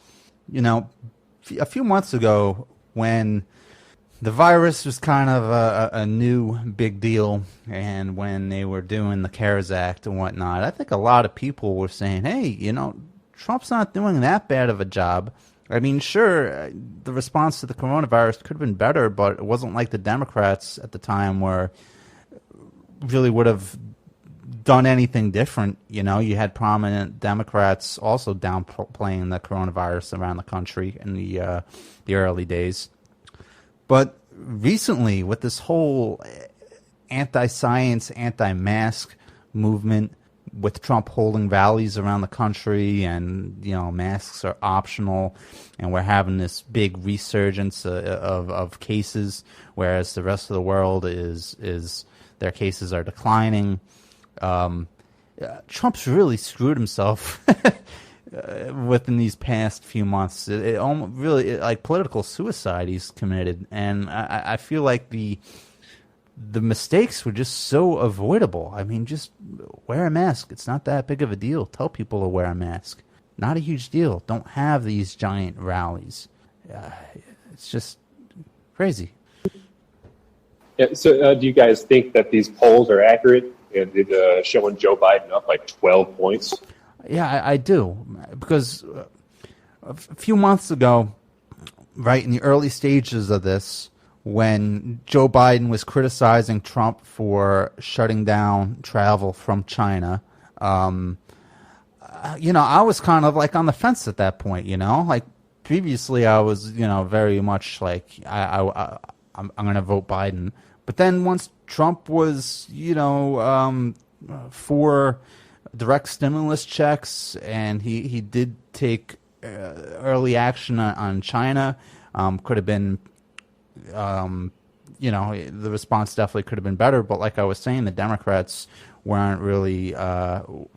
a few months ago when the virus was kind of a new big deal, and when they were doing the CARES Act and whatnot, I think a lot of people were saying, hey, Trump's not doing that bad of a job. I mean, sure, the response to the coronavirus could have been better, but it wasn't like the Democrats at the time really would have done anything different. You had prominent Democrats also downplaying the coronavirus around the country in the early days. But recently, with this whole anti-science, anti-mask movement, with Trump holding rallies around the country, and masks are optional, and we're having this big resurgence of cases, whereas the rest of the world is their cases are declining. Trump's really screwed himself within these past few months. It almost really like political suicide he's committed, and I feel like the mistakes were just so avoidable. I mean, just wear a mask. It's not that big of a deal. Tell people to wear a mask. Not a huge deal. Don't have these giant rallies. It's just crazy. Yeah, so do you guys think that these polls are accurate? And showing Joe Biden up by 12 points? Yeah, I do. Because a few months ago, right in the early stages of this, when Joe Biden was criticizing Trump for shutting down travel from China, I was kind of like on the fence at that point, like previously I was, very much like I'm going to vote Biden. But then once Trump was, for direct stimulus checks, and he did take early action on China, could have been, the response definitely could have been better. But like I was saying, the Democrats weren't really,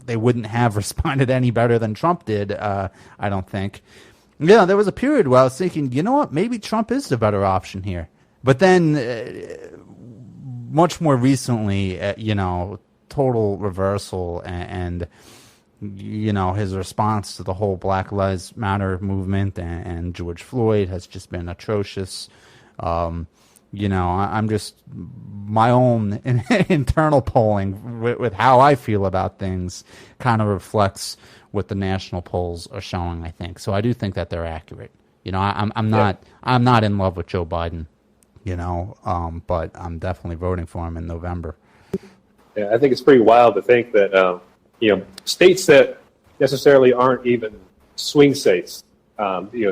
they wouldn't have responded any better than Trump did, I don't think. Yeah, there was a period where I was thinking, you know what, maybe Trump is the better option here. But then, much more recently, total reversal, and his response to the whole Black Lives Matter movement and George Floyd has just been atrocious. I'm just my own internal polling with how I feel about things kind of reflects what the national polls are showing, I think. So I do think that they're accurate. I'm not in love with Joe Biden, but I'm definitely voting for him in November. Yeah, I think it's pretty wild to think that, states that necessarily aren't even swing states,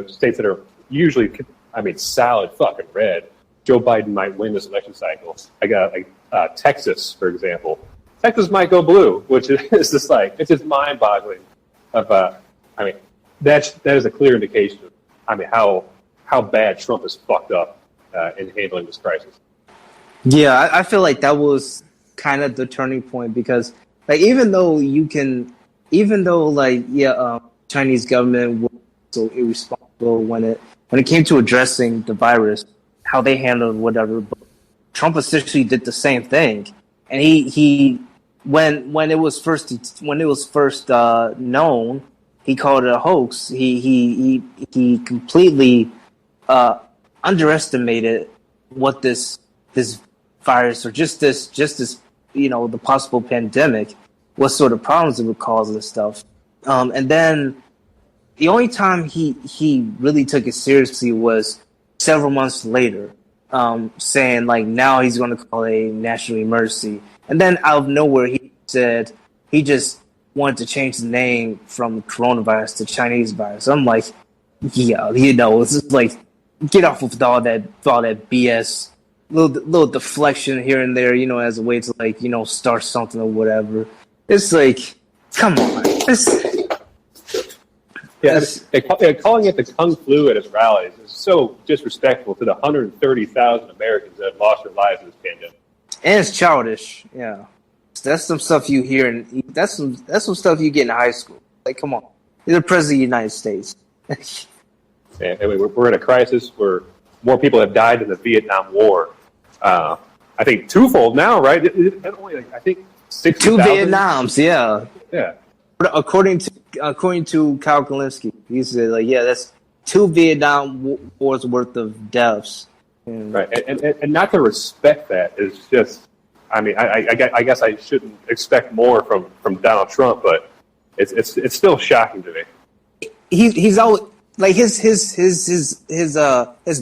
states that are usually, solid fucking red, Joe Biden might win this election cycle. I got Texas, for example. Texas might go blue, which is just it's just mind-boggling. That is a clear indication of, how bad Trump is fucked up in handling this crisis. Yeah, I feel like that was kind of the turning point, because even though Chinese government was so irresponsible when it came to addressing the virus, how they handled whatever, but Trump essentially did the same thing. And he when it was first known, he called it a hoax. He completely underestimated what this virus, or just this the possible pandemic, what sort of problems it would cause and stuff. And then the only time he really took it seriously was several months later, saying like now he's going to call a national emergency. And then out of nowhere, he said he just wanted to change the name from coronavirus to Chinese virus. I'm like, yeah, it's just like get off with all that BS. Little deflection here and there, as a way to like, start something or whatever. It's like, come on. Calling it the Kung flu at his rallies is so disrespectful to the 130,000 Americans that have lost their lives in this pandemic. And it's childish. Yeah, that's some stuff you hear, and that's some stuff you get in high school. Like, come on, you're the president of the United States. We're in a crisis where more people have died in the Vietnam War. I think twofold now, right? I think 60,000. Two Vietnams, yeah. Yeah. According to Kyle Kalinske, he said like, yeah, that's 2 Vietnam Wars worth of deaths. Right, and not to respect that is just. I mean, I guess I shouldn't expect more from Donald Trump, but it's still shocking to me. He's always like his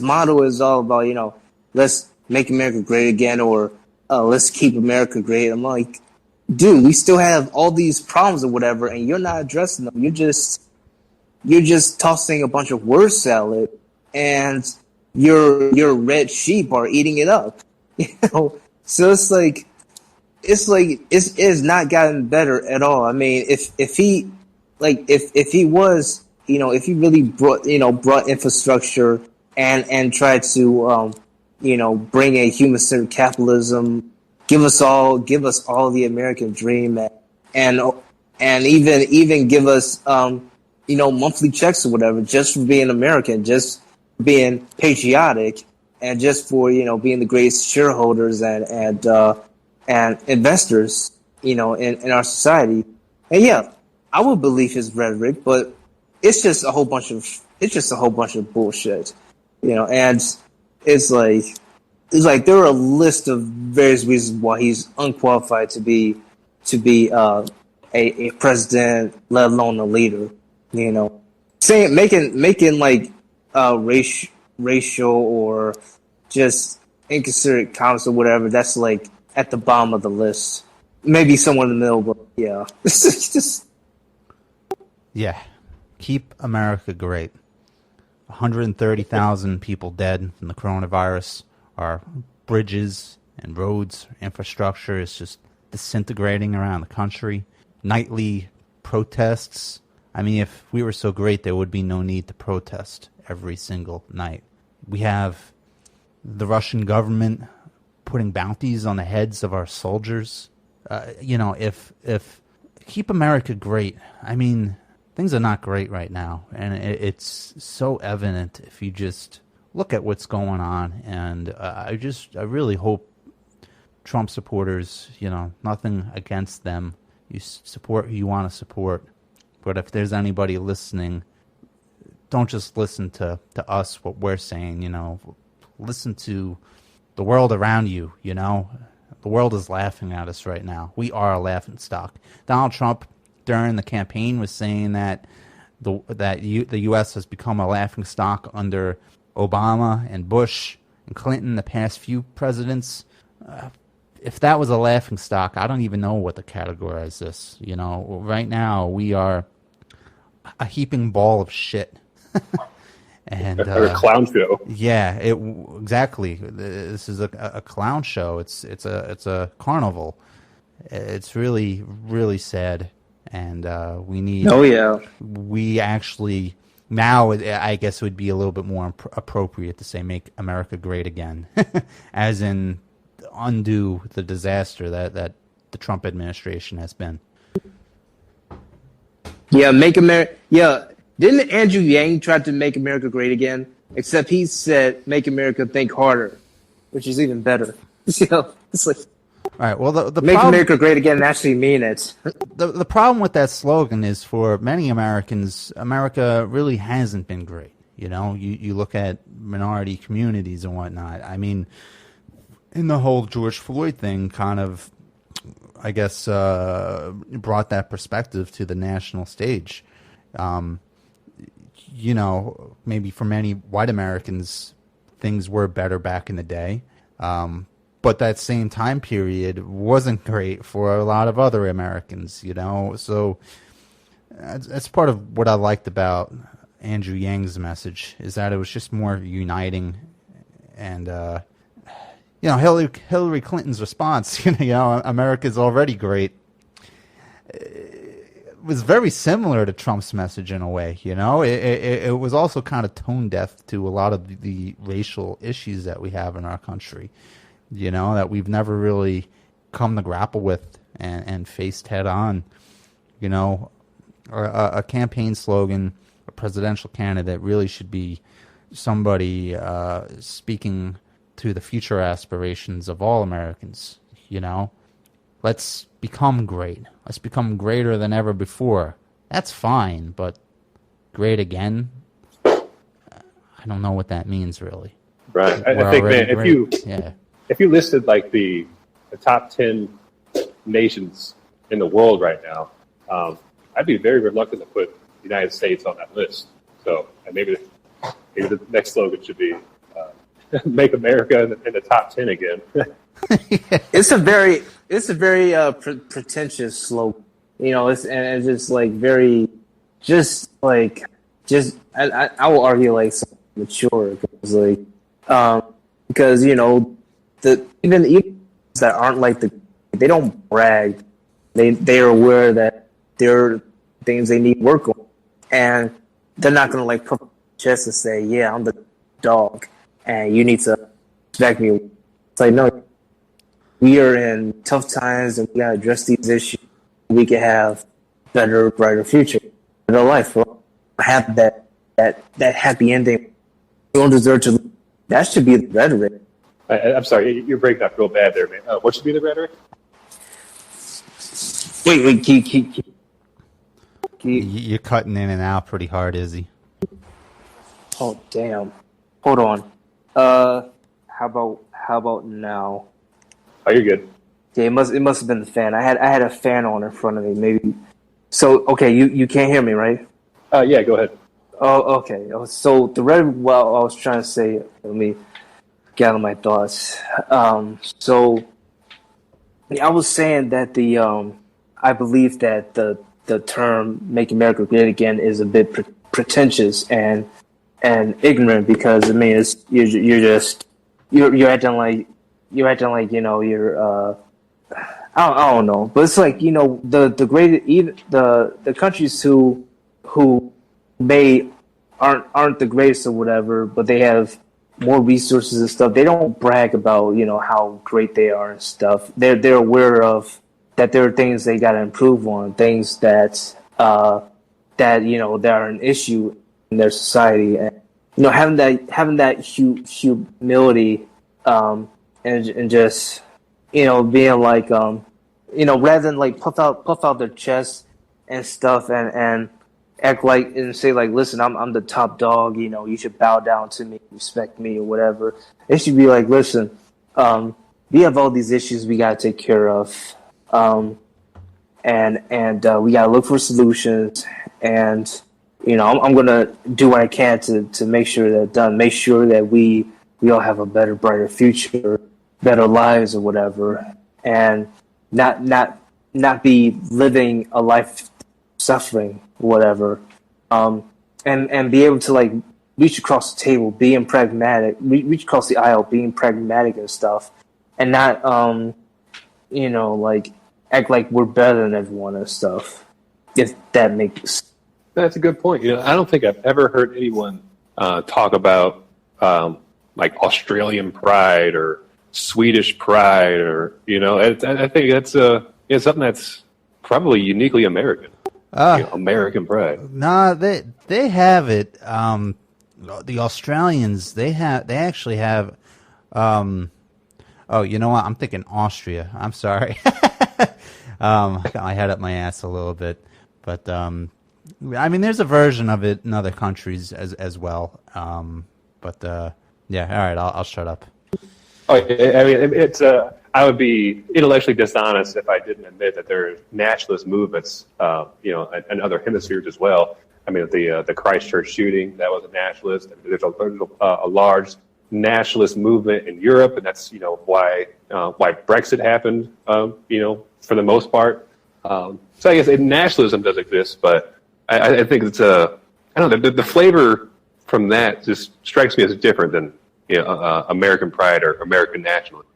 motto is all about let's make America great again, or let's keep America great. I'm like, dude, we still have all these problems or whatever, and you're not addressing them. You're just tossing a bunch of word salad, and your red sheep are eating it up. So it's not gotten better at all. I mean, if he really brought infrastructure and tried to bring a human-centered capitalism, give us all the American dream, and even give us monthly checks or whatever, just for being American, just being patriotic, and just for being the greatest shareholders and investors in our society. And yeah, I would believe his rhetoric, but it's just a whole bunch of bullshit, and it's like there are a list of various reasons why he's unqualified to be a president, let alone a leader. Making like racial or just inconsiderate comments or whatever. That's like at the bottom of the list. Maybe somewhere in the middle, but yeah, it's just. Yeah, keep America great. 130,000 people dead from the coronavirus. Our bridges and roads, infrastructure is just disintegrating around the country. Nightly protests. I mean, if we were so great, there would be no need to protest every single night. We have the Russian government putting bounties on the heads of our soldiers. If keep America great. I mean, things are not great right now, and it's so evident if you just look at what's going on. And I really hope Trump supporters, nothing against them. You support who you want to support. But if there's anybody listening, don't just listen to us, what we're saying, listen to the world around you, The world is laughing at us right now. We are a laughingstock. Donald Trump, during the campaign, was saying that the U.S. has become a laughingstock under Obama and Bush and Clinton, the past few presidents. If that was a laughingstock, I don't even know what to categorize this. Right now we are a heaping ball of shit. And a clown show. Yeah, exactly. This is a clown show. It's a carnival. It's really, really sad, and we need. Oh yeah. We actually now, I guess it would be a little bit more appropriate to say "Make America Great Again," as in undo the disaster that the Trump administration has been. Yeah, make America. Yeah. Didn't Andrew Yang try to make America great again? Except he said, "Make America think harder," which is even better. It's like, all right. Well, the make problem, America great again and actually mean it. The problem with that slogan is, for many Americans, America really hasn't been great. You look at minority communities and whatnot. I mean, in the whole George Floyd thing, kind of I guess, brought that perspective to the national stage. Maybe for many white Americans, things were better back in the day. But that same time period wasn't great for a lot of other Americans, So that's part of what I liked about Andrew Yang's message, is that it was just more uniting. And, Hillary Clinton's response, America's already great, was very similar to Trump's message in a way. It was also kind of tone deaf to a lot of the racial issues that we have in our country, that we've never really come to grapple with and faced head on. A campaign slogan, a presidential candidate really should be somebody speaking to the future aspirations of all Americans. Let's become great. Let's become greater than ever before. That's fine, but great again? I don't know what that means, really. Right. I think, man, if you listed like the top 10 nations in the world right now, I'd be very reluctant to put the United States on that list. So maybe the next slogan should be "Make America in the top 10 again." It's a very pretentious slogan. It's just like very, I will argue like mature because even that aren't like they don't brag. They are aware that there are things they need work on, and they're not gonna like put chest and say, "Yeah, I'm the dog, and you need to respect me." It's like, no, we are in tough times, and we gotta address these issues. We can have better, brighter future, better life. We'll have that happy ending. We don't deserve to. That should be the rhetoric. I'm sorry, you're breaking up real bad there, man. What should be the rhetoric? Wait, keep. You're cutting in and out pretty hard, Izzy. Oh damn! Hold on. How about now? Oh, you're good. Yeah, it must have been the fan. I had a fan on in front of me. Maybe. So okay, you can't hear me, right? Yeah, go ahead. Oh, okay. So the rhetoric. Well, I was trying to say. Let me gather my thoughts. So I was saying that I believe that the term "Make America Great Again" is a bit pretentious and ignorant, because I mean you're acting like you're I don't know, but it's like the great, even the countries who aren't the greatest or whatever, but they have more resources and stuff. They don't brag about how great they are and stuff. They're aware of that there are things they got to improve on, things that that are an issue in their society, and having that humility, and just being like rather than like puff out their chest and stuff and act like and say like, listen, I'm the top dog, you should bow down to me, respect me, or whatever. It should be like, listen, we have all these issues we gotta take care of, and we gotta look for solutions, and I'm gonna do what I can to make sure that's done, make sure that we all have a better, brighter future, better lives or whatever, and not be living a life suffering, whatever, and be able to like reach across the table, being pragmatic, reach across the aisle, being pragmatic and stuff, and not like act like we're better than everyone and stuff. If that makes. That's a good point. I don't think I've ever heard anyone talk about like Australian pride or Swedish pride, or I think that's something that's probably uniquely American. American pride. Nah, they have it. The Australians, they actually have. Oh, you know what? I'm thinking Austria. I'm sorry. I got my head up my ass a little bit, but I mean, there's a version of it in other countries as well. But yeah, all right, I'll shut up. Oh, I mean, it's I would be intellectually dishonest if I didn't admit that there are nationalist movements, in other hemispheres as well. I mean, the Christchurch shooting, that was a nationalist. There's a large nationalist movement in Europe, and that's why Brexit happened. For the most part. So I guess nationalism does exist, but I think it's I don't know, the flavor from that just strikes me as different than American pride or American nationalism.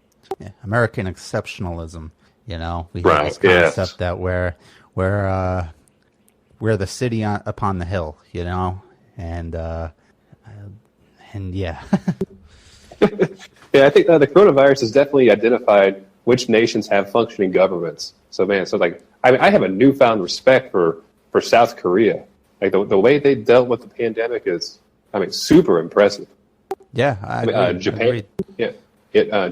Yeah, American exceptionalism. We have Right, this concept yes. that we're the city upon the hill, and yeah. Yeah, I think the coronavirus has definitely identified which nations have functioning governments. So man, I have a newfound respect for South Korea. Like the way they dealt with the pandemic is, super impressive. Yeah, I agree. Japan, Agreed.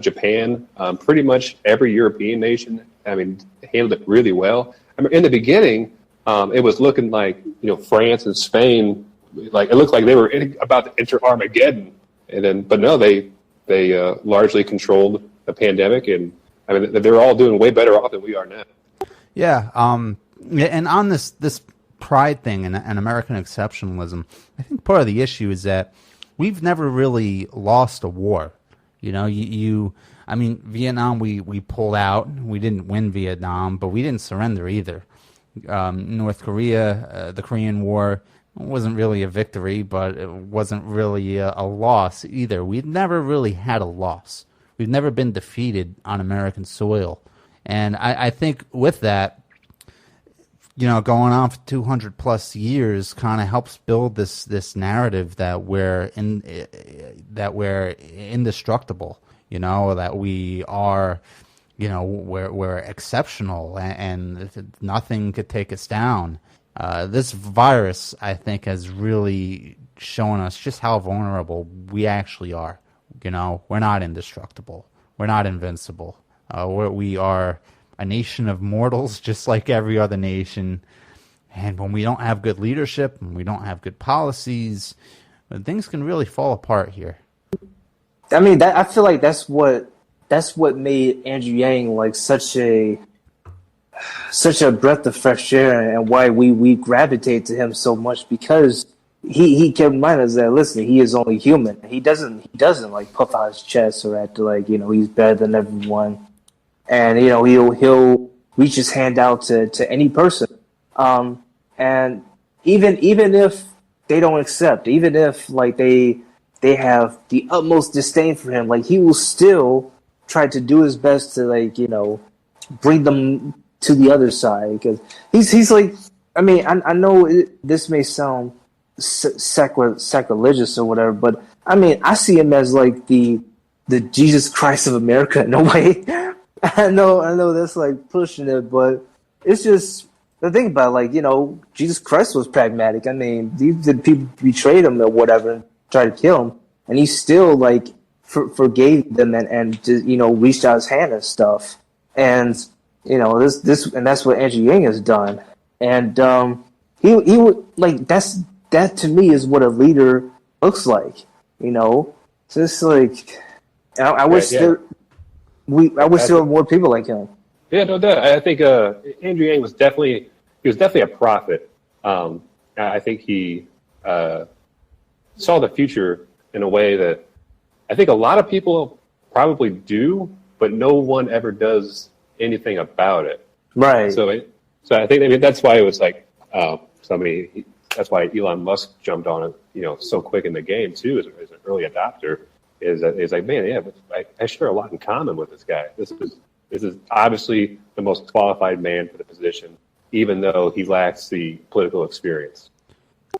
Japan, pretty much every European nation, handled it really well. In the beginning, it was looking like France and Spain, like it looked like they were about to enter Armageddon, but no, they largely controlled the pandemic, and they're all doing way better off than we are now. Yeah, and on this pride thing and American exceptionalism, I think part of the issue is that we've never really lost a war. Vietnam, we pulled out. We didn't win Vietnam, but we didn't surrender either. North Korea, the Korean War wasn't really a victory, but it wasn't really a loss either. We've never really had a loss. We've never been defeated on American soil. And I think with that, going on for 200 plus years kind of helps build this narrative that we're indestructible, that we are, we're exceptional and nothing could take us down. This virus, I think, has really shown us just how vulnerable we actually are. We're not indestructible. We're not invincible. We are a nation of mortals, just like every other nation. And when we don't have good leadership, and we don't have good policies, things can really fall apart here. I feel like that's what made Andrew Yang like such a breath of fresh air, and why we gravitate to him so much, because he kept reminding us that, listen, he is only human. He doesn't like puff out his chest or act like he's better than everyone, and he'll reach his hand out to any person, and even if they don't accept, even if like they have the utmost disdain for him, like he will still try to do his best to bring them to the other side, because he's like, I know this may sound sacrilegious or whatever, but I see him as like the Jesus Christ of America in a way. I know that's like pushing it, but it's just the thing about Jesus Christ was pragmatic. The people betrayed him or whatever and tried to kill him, and he still forgave them and just, reached out his hand and stuff. And this and that's what Andrew Yang has done. And he would like that to me is what a leader looks like. So it's like I wish there were more people like him. Yeah, no doubt. I think Andrew Yang was definitely a prophet. I think he saw the future in a way that I think a lot of people probably do, but no one ever does anything about it. Right. So I think that's why it was like that's why Elon Musk jumped on it, so quick in the game too, as an early adopter. Is like, man, yeah, I share a lot in common with this guy. This is obviously the most qualified man for the position, even though he lacks the political experience.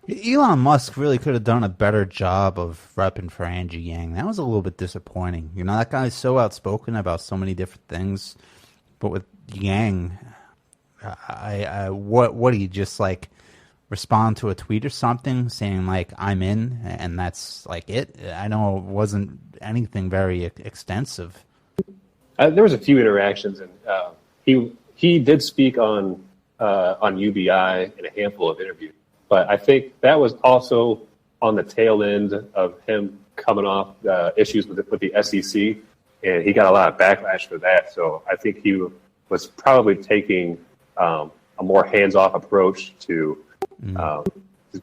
Elon Musk really could have done a better job of repping for Andrew Yang. That was a little bit disappointing. That guy's so outspoken about so many different things, but with Yang, what do you just like respond to a tweet or something saying like I'm in, and that's like it? I know it wasn't anything very extensive. There was a few interactions, and he did speak on UBI in a handful of interviews. But I think that was also on the tail end of him coming off issues with the SEC. and he got a lot of backlash for that. So I think he was probably taking a more hands-off approach to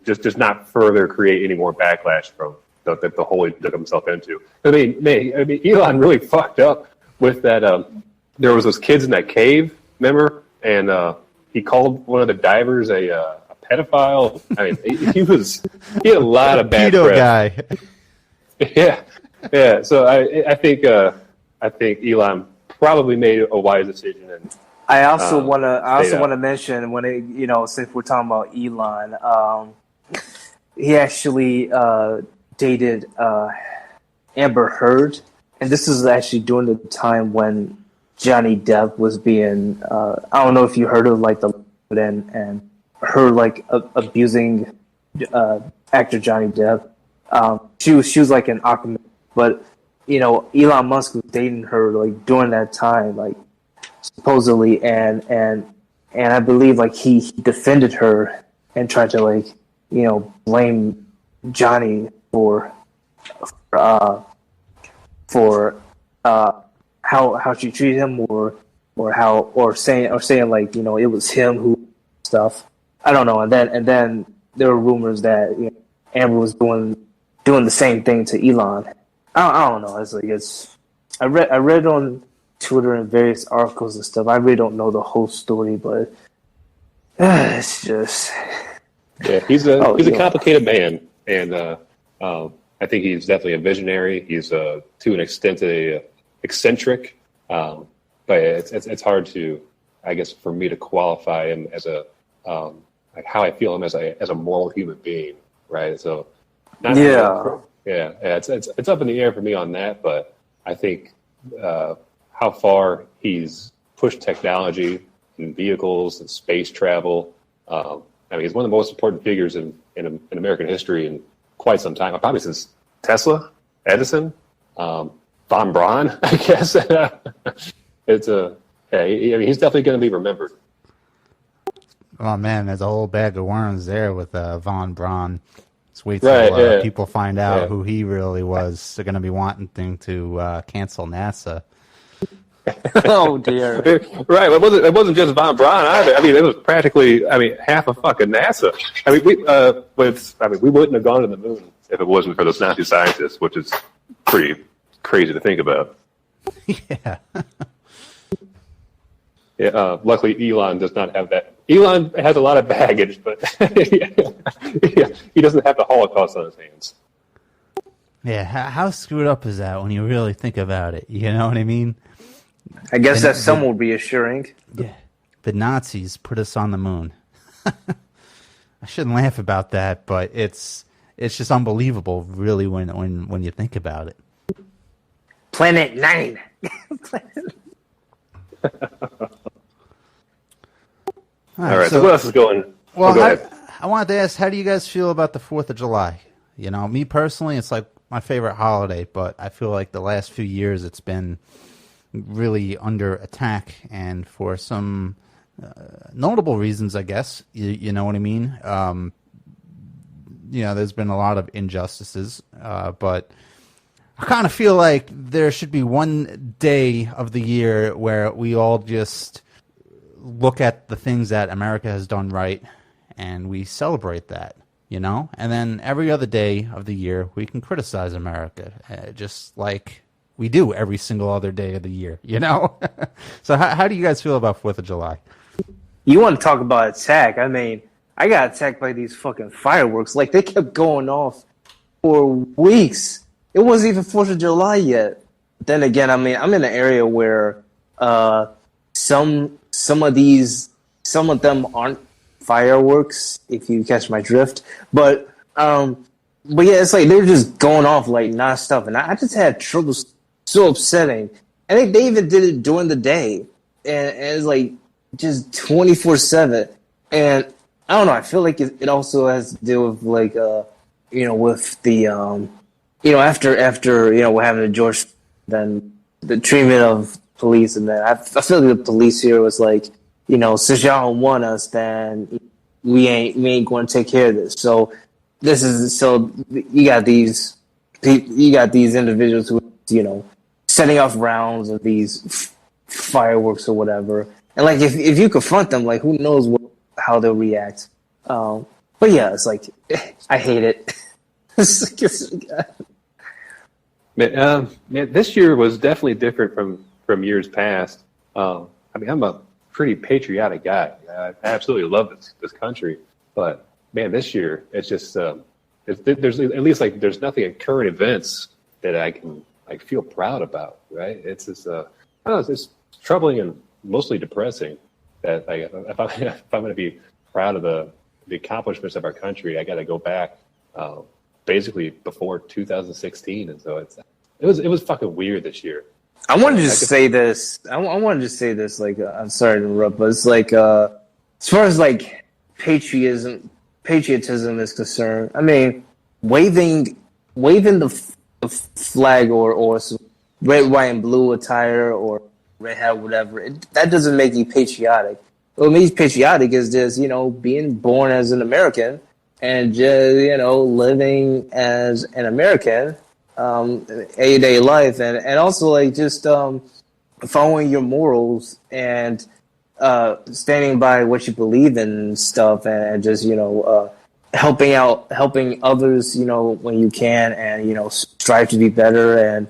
just not further create any more backlash from the hole he dug himself into. I mean, Elon really fucked up with that. There was those kids in that cave, remember? And he called one of the divers a pedophile. I mean, he had a lot of bad pedo press. guy. Yeah. So I think Elon probably made a wise decision. And I also want to mention since we're talking about Elon, he actually dated Amber Heard, and this is actually during the time when Johnny Depp was being I don't know if you heard of like the and her like abusing actor Johnny Depp. She was like an Aquaman, but Elon Musk was dating her like during that time, like supposedly, and I believe like he defended her and tried to like blame Johnny for how she treated him or saying like it was him who stuff. I don't know. And then there were rumors that Amber was doing the same thing to Elon. I don't know. I read on Twitter and various articles and stuff. I really don't know the whole story, but it's just he's a complicated man, and I think he's definitely a visionary. He's to an extent eccentric, but it's hard to, I guess, for me to qualify him as a like how I feel him as a moral human being, right? So it's up in the air for me on that, but I think how far he's pushed technology in vehicles and space travel. I mean, he's one of the most important figures in American history in quite some time, probably since Tesla, Edison, von Braun, I guess. He's definitely going to be remembered. Oh man, there's a whole bag of worms there with von Braun. Let's wait till people find out who he really was. They're going to be wanting to cancel NASA. Oh dear! Right, it wasn't just von Braun either. I mean, it was practically half of fucking NASA. I mean, we wouldn't have gone to the moon if it wasn't for those Nazi scientists, which is pretty crazy to think about. Yeah. Yeah. Luckily, Elon does not have that. Elon has a lot of baggage, but he doesn't have the Holocaust on his hands. Yeah. How screwed up is that when you really think about it? You know what I mean? I guess that's somewhat reassuring. Yeah. The Nazis put us on the moon. I shouldn't laugh about that, but it's just unbelievable, really, when you think about it. Planet 9. All right. So what else is going? Well, go ahead. I wanted to ask, how do you guys feel about the 4th of July? Me personally, it's like my favorite holiday, but I feel like the last few years it's been really under attack, and for some notable reasons, I guess. You know what I mean? There's been a lot of injustices, but I kind of feel like there should be one day of the year where we all just look at the things that America has done right and we celebrate that, and then every other day of the year we can criticize America, just like we do every single other day of the year, So how do you guys feel about 4th of July? You want to talk about attack? I mean, I got attacked by these fucking fireworks. Like, they kept going off for weeks. It wasn't even 4th of July yet. Then again, I mean, I'm in an area where some of them aren't fireworks, if you catch my drift. But yeah, it's like they're just going off like nonstop, and I just had trouble. So upsetting. And they even did it during the day, and it's like just 24/7. And I don't know. I feel like it also has to do with like with the after what happened to George, then the treatment of police, and then I feel like the police here was like, since y'all don't want us, then we ain't going to take care of this. So you got these individuals who setting off rounds of these fireworks or whatever. And like if you confront them, like who knows how they'll react. But yeah, it's like I hate it. Man, this year was definitely different from years past. I mean, I'm a pretty patriotic guy. I absolutely love this country, but man, this year it's just there's at least like there's nothing in current events that I can like feel proud about. Right? It's just I don't know, it's just troubling and mostly depressing. That like if I'm going to be proud of the accomplishments of our country, I got to go back basically before 2016, and so it was fucking weird this year. I wanted to just say this. I wanted to say this. Like, I'm sorry to interrupt, but it's like, as far as like patriotism is concerned. I mean, waving the flag or some red, white, and blue attire or red hat, whatever. That doesn't make you patriotic. What makes you patriotic is just being born as an American and just living as an American. Everyday life and also like just following your morals and standing by what you believe in and stuff and just helping others when you can and strive to be better and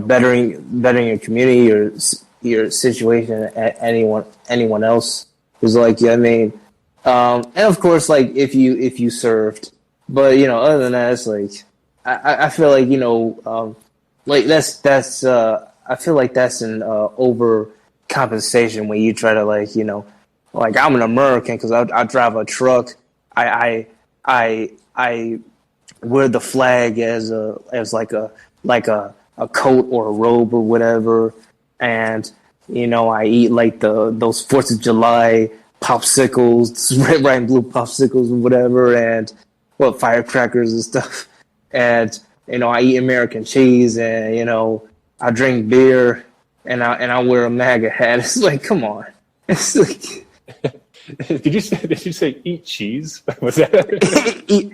bettering your community, your situation, anyone else who's like you. I mean, and of course like if you served, but other than that, it's like I feel like like that's I feel like that's an overcompensation when you try to like I'm an American because I drive a truck. I wear the flag as like a coat or a robe or whatever, and I eat like those 4th of July popsicles, red, white, and blue popsicles or whatever, and firecrackers and stuff. And I eat American cheese, and I drink beer, and I wear a MAGA hat. It's like, come on. It's like, Did you say eat cheese? Was that eat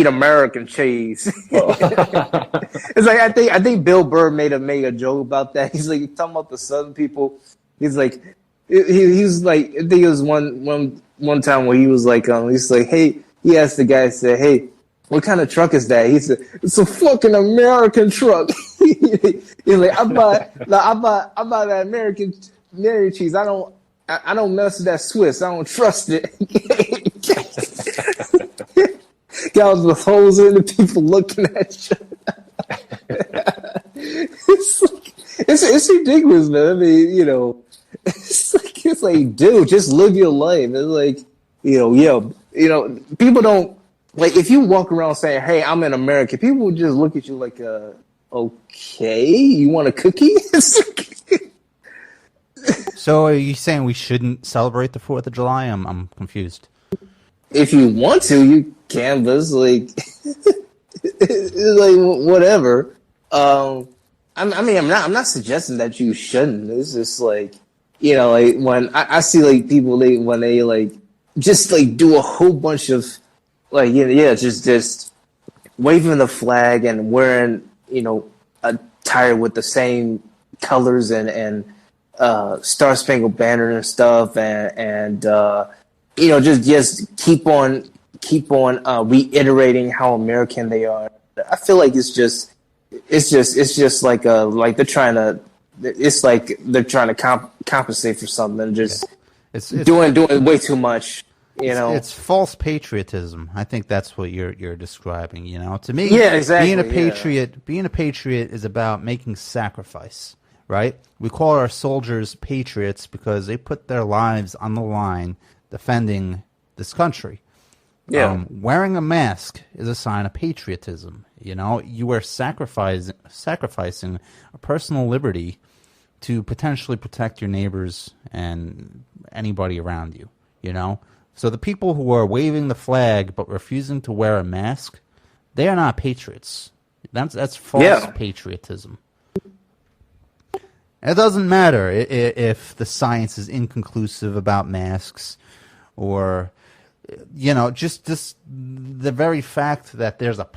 American cheese? It's like I think Bill Burr made a joke about that. He's like talking about the Southern people. He's like he was like I think it was one time where he was like he's like, hey, he asked the guy, said, hey, what kind of truck is that? He said, it's a fucking American truck. He's like, I buy that American cheese. I don't mess with that Swiss. I don't trust it. Guys with holes in it, people looking at you. It's ridiculous, man. I mean, it's like, dude, just live your life. It's like, people don't. Like, if you walk around saying, hey, I'm an American, people will just look at you like, okay, you want a cookie? So are you saying we shouldn't celebrate the 4th of July? I'm confused. If you want to, you can, but it's like, it's like whatever. I mean, I'm not suggesting that you shouldn't. It's just like, like when I see like people, when they like, just like do a whole bunch of, like, just waving the flag and wearing, attire with the same colors and Star Spangled Banner and stuff, and just keep on reiterating how American they are. I feel like it's just like they're trying to, it's like they're trying to compensate for something, just it's doing way too much. It's false patriotism. I think that's what you're describing. To me, yeah, exactly. Being a patriot is about making sacrifice, right? We call our soldiers patriots because they put their lives on the line defending this country. Yeah, wearing a mask is a sign of patriotism. You are sacrificing a personal liberty to potentially protect your neighbors and anybody around you. So the people who are waving the flag but refusing to wear a mask, they are not patriots. That's false patriotism. It doesn't matter if the science is inconclusive about masks or, just the very fact that there's a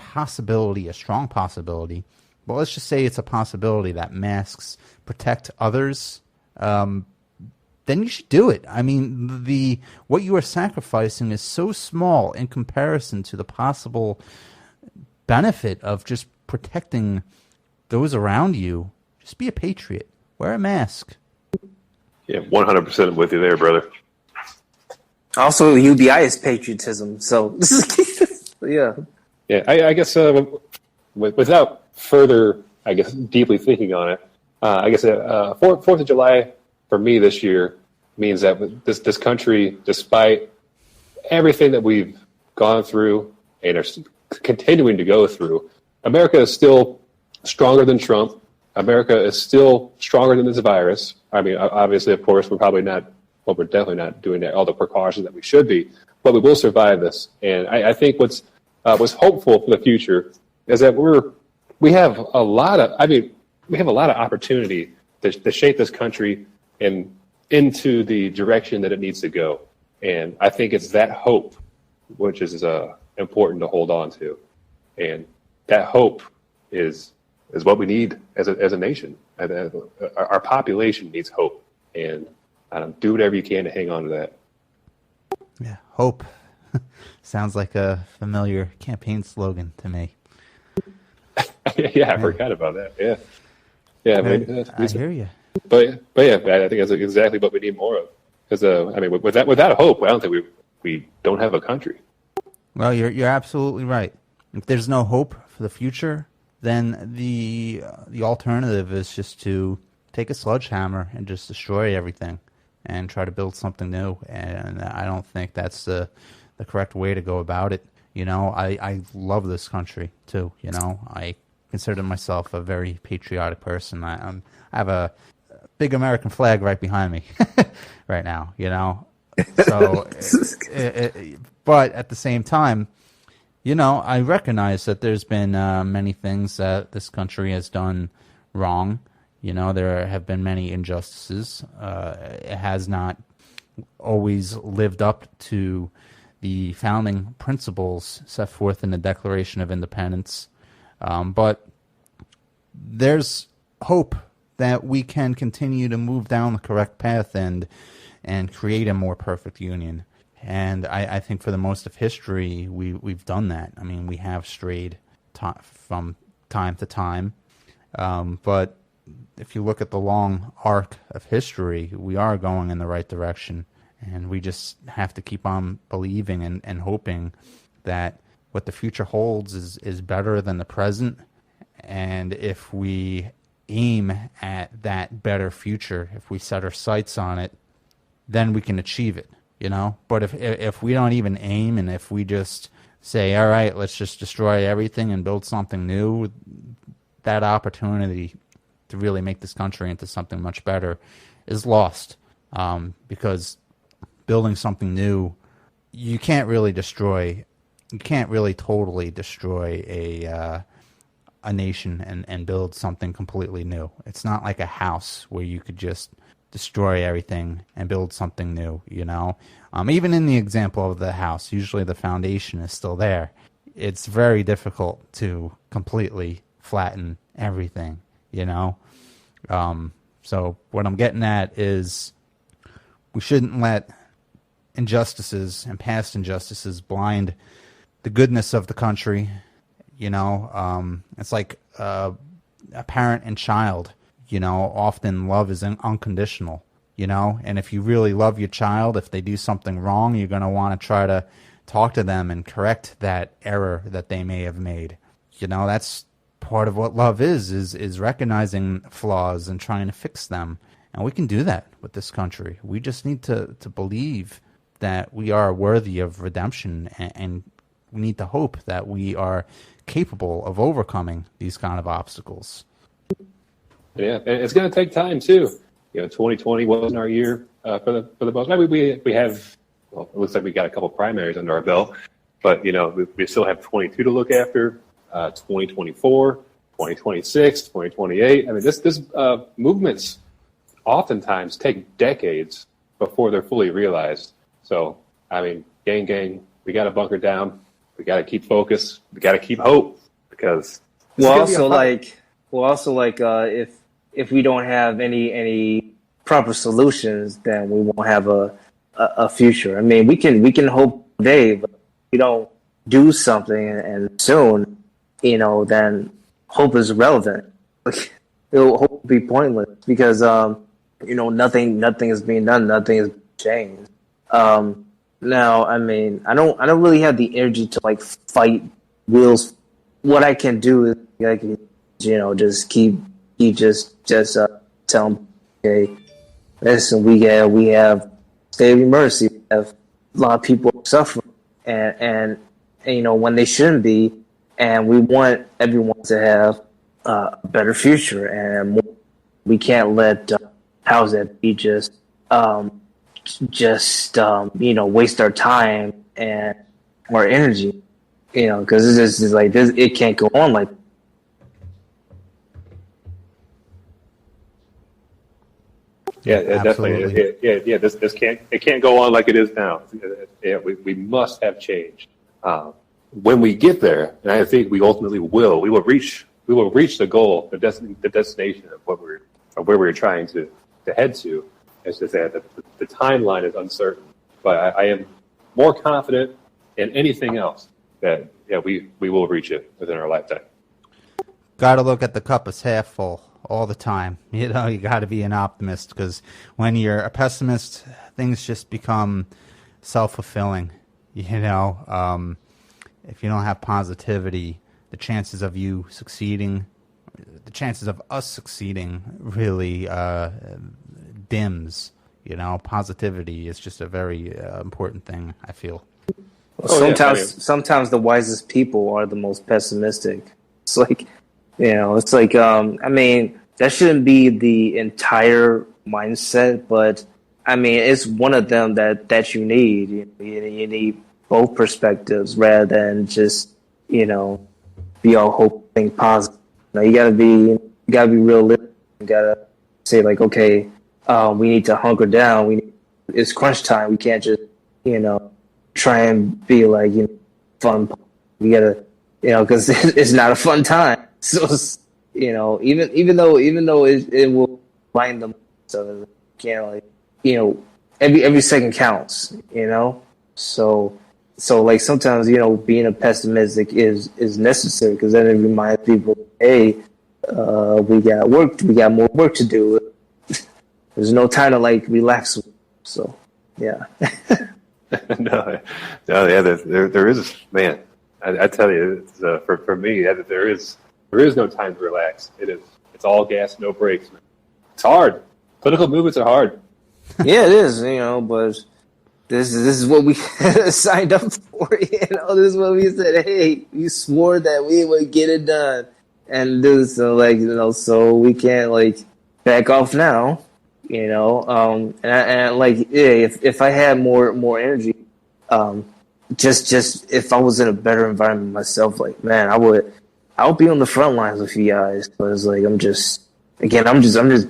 strong possibility, well, let's just say it's a possibility that masks protect others, then you should do it. I mean, what you are sacrificing is so small in comparison to the possible benefit of just protecting those around you. Just be a patriot. Wear a mask. Yeah, 100% with you there, brother. Also, UBI is patriotism. So, yeah. Yeah, I guess without further, I guess, deeply thinking on it, I guess 4th of July for me this year means that this country, despite everything that we've gone through and are continuing to go through, America is still stronger than Trump. America is still stronger than this virus. I mean, obviously, of course, we're definitely not doing all the precautions that we should be, but we will survive this. And I think what's hopeful for the future is that we have a lot of opportunity to shape this country into the direction that it needs to go. And I think it's that hope which is important to hold on to. And that hope is what we need as a nation. Our population needs hope, and do whatever you can to hang on to that. Yeah, hope sounds like a familiar campaign slogan to me. Yeah, I forgot about that. Yeah. I hear you. But yeah, I think that's exactly what we need more of. Because without hope, I don't think we don't have a country. Well, you're absolutely right. If there's no hope for the future, then the alternative is just to take a sledgehammer and just destroy everything and try to build something new. And I don't think that's the correct way to go about it. You know, I love this country too. You know, I consider myself a very patriotic person. I have a big American flag right behind me right now. You know, so but at the same time, you know, I recognize that there's been many things that this country has done wrong. You know, there have been many injustices. It has not always lived up to the founding principles set forth in the Declaration of Independence. But there's hope that we can continue to move down the correct path and create a more perfect union. And I think for the most of history, we've done that. I mean, we have strayed from time to time. But if you look at the long arc of history, we are going in the right direction. And we just have to keep on believing and hoping that what the future holds is better than the present. And if we aim at that better future, if we set our sights on it, then we can achieve it, you know? But if we don't even aim, and if we just say, all right, let's just destroy everything and build something new, that opportunity to really make this country into something much better is lost. Because building something new, you can't really totally destroy a nation and build something completely new. It's not like a house where you could just destroy everything and build something new, you know? Even in the example of the house, usually the foundation is still there. It's very difficult to completely flatten everything, you know? So what I'm getting at is we shouldn't let injustices and past injustices blind the goodness of the country. You know, it's like a parent and child. You know, often love is unconditional, you know, and if you really love your child, if they do something wrong, you're going to want to try to talk to them and correct that error that they may have made. You know, that's part of what love is recognizing flaws and trying to fix them. And we can do that with this country. We just need to believe that we are worthy of redemption, and we need to hope that we are capable of overcoming these kind of obstacles. Yeah, and it's going to take time too. You know, 2020 wasn't our year for the most. Maybe we have. Well, it looks like we got a couple primaries under our belt, but you know, we still have 22 to look after. 2024, 2026, 2028. I mean, this movements oftentimes take decades before they're fully realized. So, I mean, gang, we got to bunker down. We got to keep focused. We got to keep hope, because well, also like well, also like if we don't have any proper solutions, then we won't have a future. I mean, we can hope today, but if we don't do something and soon, then hope is irrelevant. Like, it'll hope be pointless because nothing is being done, nothing is changed. Now, I mean, I don't really have the energy to like fight wheels. What I can do is I can, just keep just tell them, okay, listen, we have state of emergency. We have a lot of people suffering, and when they shouldn't be, and we want everyone to have a better future, and we can't let how's that be waste our time and our energy, because it's just like this. It can't go on like. Yeah, definitely. Absolutely. Yeah. This can't go on like it is now. Yeah, we must have change. When we get there, and I think we ultimately will, we will reach the goal, the destination of where we're trying to head to. It's just that the timeline is uncertain, but I am more confident in anything else that we will reach it within our lifetime. Got to look at the cup as half full all the time. You got to be an optimist, because when you're a pessimist, things just become self-fulfilling. If you don't have positivity, the chances of you succeeding, the chances of us succeeding really dims. Positivity is just a very important thing, I feel. Sometimes the wisest people are the most pessimistic. It's like, I mean, that shouldn't be the entire mindset, but I mean, it's one of them that you need. You need both perspectives rather than just, be all hoping positive. You gotta be realistic. You gotta say like, okay, we need to hunker down. It's crunch time. We can't just, try and be like, fun. We gotta, because it's not a fun time. So, even though it will bind them, so it can't like, every second counts. So like sometimes, being a pessimistic is necessary, because then it reminds people, hey, we got more work to do. There's no time to like relax. So, yeah. No, yeah, there is, man. I tell you, it's, for me, there is no time to relax. It's all gas, no brakes. Man. It's hard. Political movements are hard. Yeah, it is. But this is what we signed up for. This is what we said. Hey, we swore that we would get it done, and so we can't like back off now. If I had more energy, just if I was in a better environment myself, like, man, I would be on the front lines with you guys. But it's like I'm just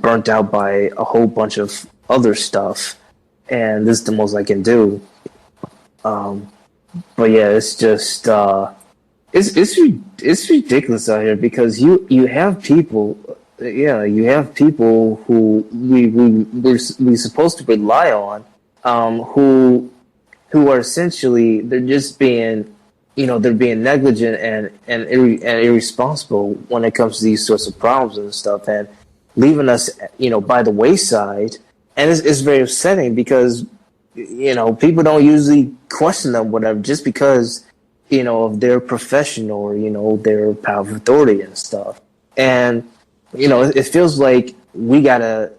burnt out by a whole bunch of other stuff, and this is the most I can do. But yeah, it's just it's ridiculous out here, because you have people. Yeah, you have people who we're supposed to rely on, who are essentially, they're just being, they're being negligent and irresponsible when it comes to these sorts of problems and stuff, and leaving us, by the wayside. And it's very upsetting, because people don't usually question them, whatever, just because of their profession or their power of authority and stuff. And it feels like we gotta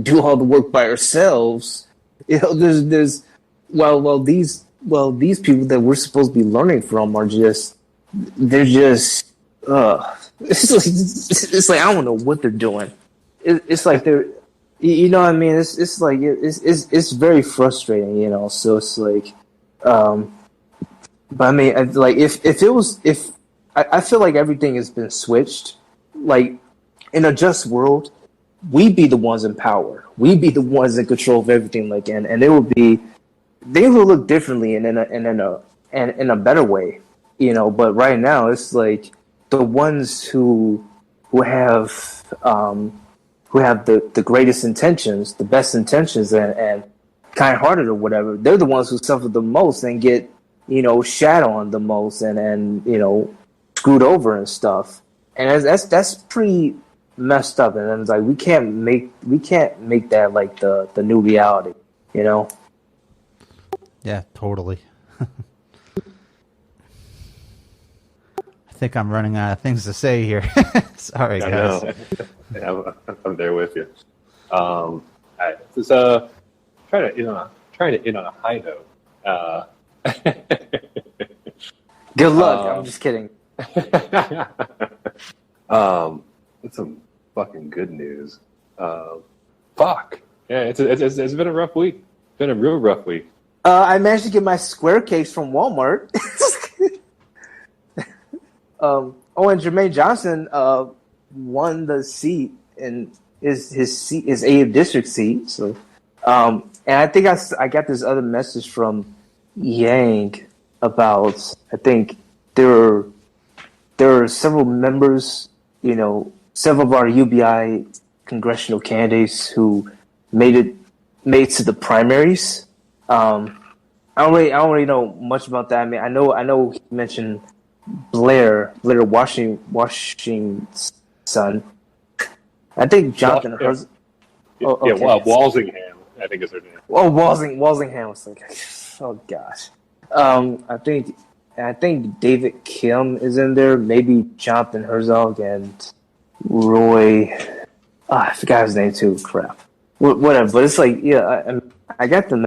do all the work by ourselves. There's these people that we're supposed to be learning from are just, they're just it's like I don't know what they're doing. It's like they're, what I mean. It's like it's very frustrating. So it's like, but I mean, I feel like everything has been switched, like. In a just world, we'd be the ones in power. We'd be the ones in control of everything. Like, and they will look differently and in a better way, But right now, it's like the ones who who have the greatest intentions, the best intentions, and kind-hearted or whatever, they're the ones who suffer the most and get, shat on the most and screwed over and stuff. And that's pretty messed up. And it's like we can't make that like the new reality, Yeah, totally. I think I'm running out of things to say here. Sorry, I guys. know. Yeah, I'm there with you. Just trying to end on a high note. Good luck. I'm just kidding. It's some fucking good news. Fuck. Yeah, it's been a rough week. It's been a real rough week. I managed to get my square case from Walmart. And Jermaine Johnson won the seat and his 8th district seat. So, and I think I got this other message from Yang about, I think there are several members, several of our UBI congressional candidates who made it to the primaries. I don't really know much about that. I mean, I know he mentioned Blair Washington's son. I think Jonathan Hers. Yeah, Oh, okay. Walsingham, I think is her name. Oh, Walsingham was like, oh gosh. I think David Kim is in there. Maybe Jonathan Herzog and Roy. I forgot his name too. Crap. Whatever. But it's like, yeah, I got the.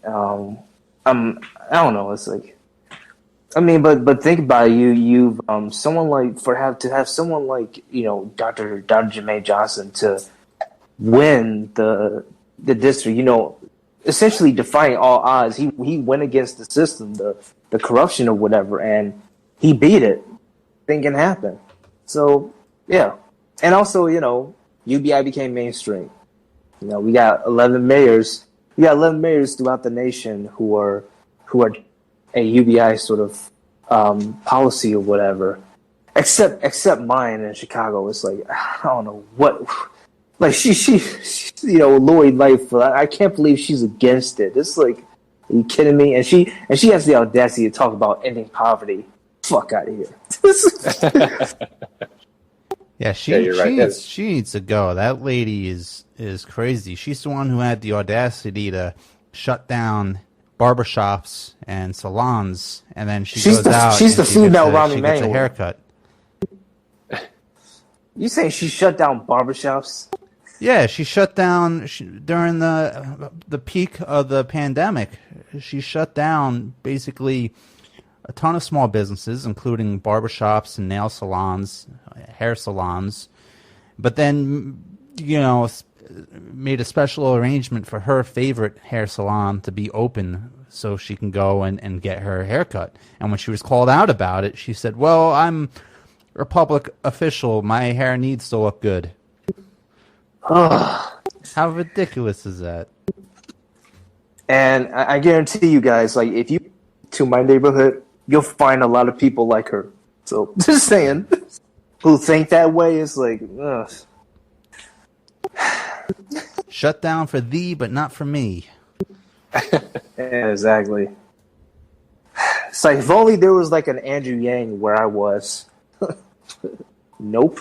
I don't know. It's like, I mean, but think about it. You've someone like to have someone like Dr. Jermaine Johnson to win the district. Essentially defying all odds. He went against the system, the corruption or whatever, and he beat it. Thing can happen. So yeah, and also UBI became mainstream. We got 11 mayors. We got 11 mayors throughout the nation who are a UBI sort of policy or whatever. Except mine in Chicago. It's like I don't know what. Like she Lori Lightfoot. I can't believe she's against it. It's like, are you kidding me? And she has the audacity to talk about ending poverty. Fuck out of here. Yeah, she needs to go. That lady is crazy. She's the one who had the audacity to shut down barbershops and salons, and then she's the female Romney Manuel. She gets a Manuel. haircut. You saying she shut down barbershops? Yeah, she shut down during the peak of the pandemic. She shut down basically a ton of small businesses, including barbershops and nail salons, hair salons. But then, made a special arrangement for her favorite hair salon to be open so she can go and get her haircut. And when she was called out about it, she said, well, I'm a public official. My hair needs to look good. How ridiculous is that? And I guarantee you guys, like, if you to my neighborhood, you'll find a lot of people like her. So, just saying, who think that way is like, ugh. Shut down for thee, but not for me. Yeah, exactly. It's like, if only there was like an Andrew Yang where I was. Nope.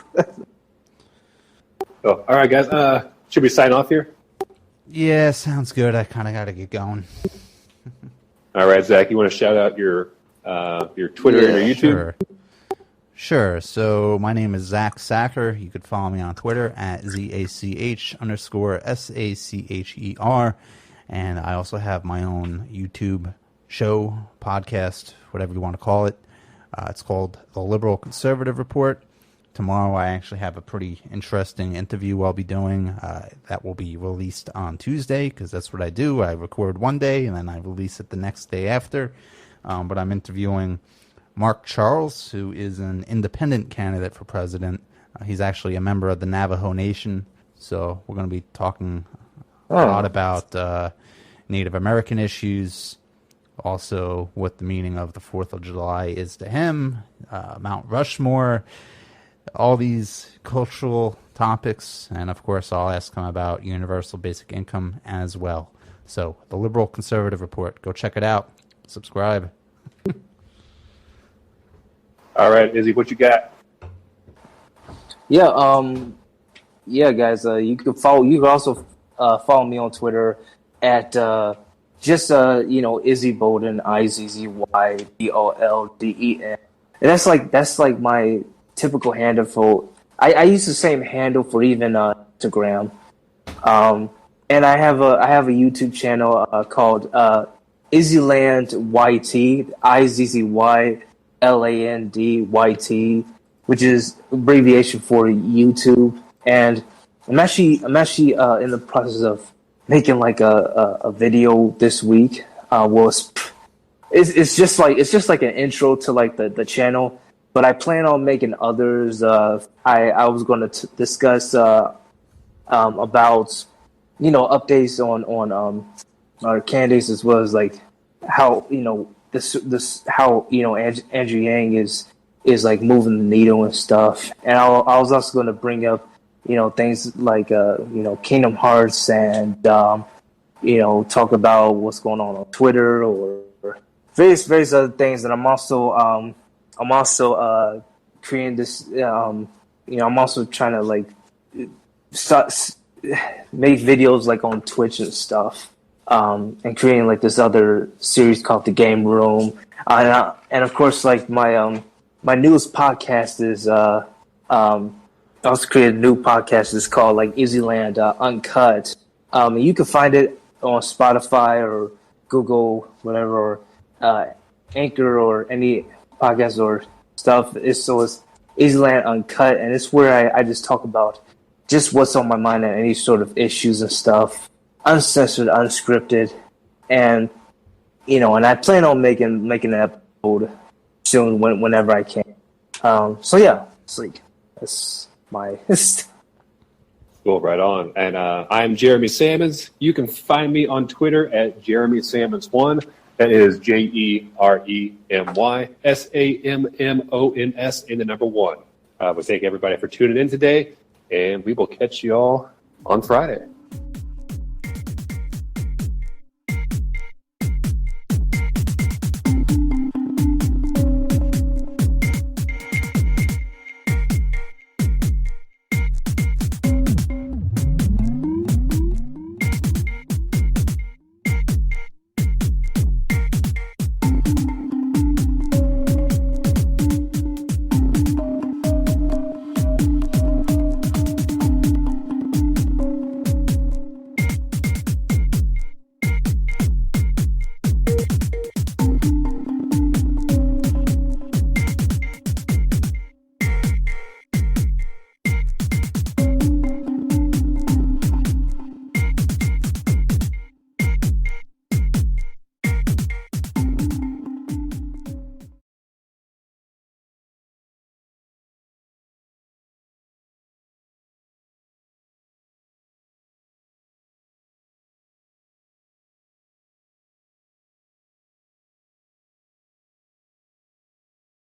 Oh, all right, guys. Should we sign off here? Yeah, sounds good. I kind of got to get going. All right, Zach. You want to shout out your Twitter and your YouTube? Sure. So my name is Zach Sacher. You could follow me on Twitter at ZACH_SACHER. And I also have my own YouTube show, podcast, whatever you want to call it. It's called The Liberal Conservative Report. Tomorrow I actually have a pretty interesting interview I'll be doing. That will be released on Tuesday because that's what I do. I record one day and then I release it the next day after. But I'm interviewing Mark Charles, who is an independent candidate for president. He's actually a member of the Navajo Nation. So we're going to be talking a lot about Native American issues, also what the meaning of the 4th of July is to him, Mount Rushmore, all these cultural topics, and of course I'll ask him about universal basic income as well. So the Liberal Conservative Report, go check it out, subscribe. All right, Izzy, what you got? Yeah, guys. You can follow. You can also follow me on Twitter at Izzy Bolden, IZZYBOLDEN. And that's like my typical handle for. I use the same handle for even Instagram. And I have a YouTube channel called Izzyland YT, IZZYLANDYT, which is abbreviation for YouTube. And I'm actually in the process of making like a video this week. It's just like an intro to like the channel, but I plan on making others. I was going to discuss about updates on our candidates, as well as like how this how Andrew Yang is like moving the needle and stuff. And I was also going to bring up things like Kingdom Hearts and talk about what's going on Twitter or various other things. And I'm also creating this. I'm also trying to like make videos like on Twitch and stuff, and creating like this other series called The Game Room, and of course like my newest podcast is I also created a new podcast. It's called like Izzyland Uncut. And you can find it on Spotify or Google, whatever, or Anchor or any podcast or stuff. It's Izzyland Uncut, and it's where I just talk about just what's on my mind and any sort of issues and stuff, uncensored, unscripted, and and I plan on making an episode soon whenever I can. So yeah, it's like that's my. Cool, right on. And I'm Jeremy Sammons. You can find me on Twitter at Jeremy Sammons1. That is JeremySammons and the number 1. We thank everybody for tuning in today, and we will catch you all on Friday.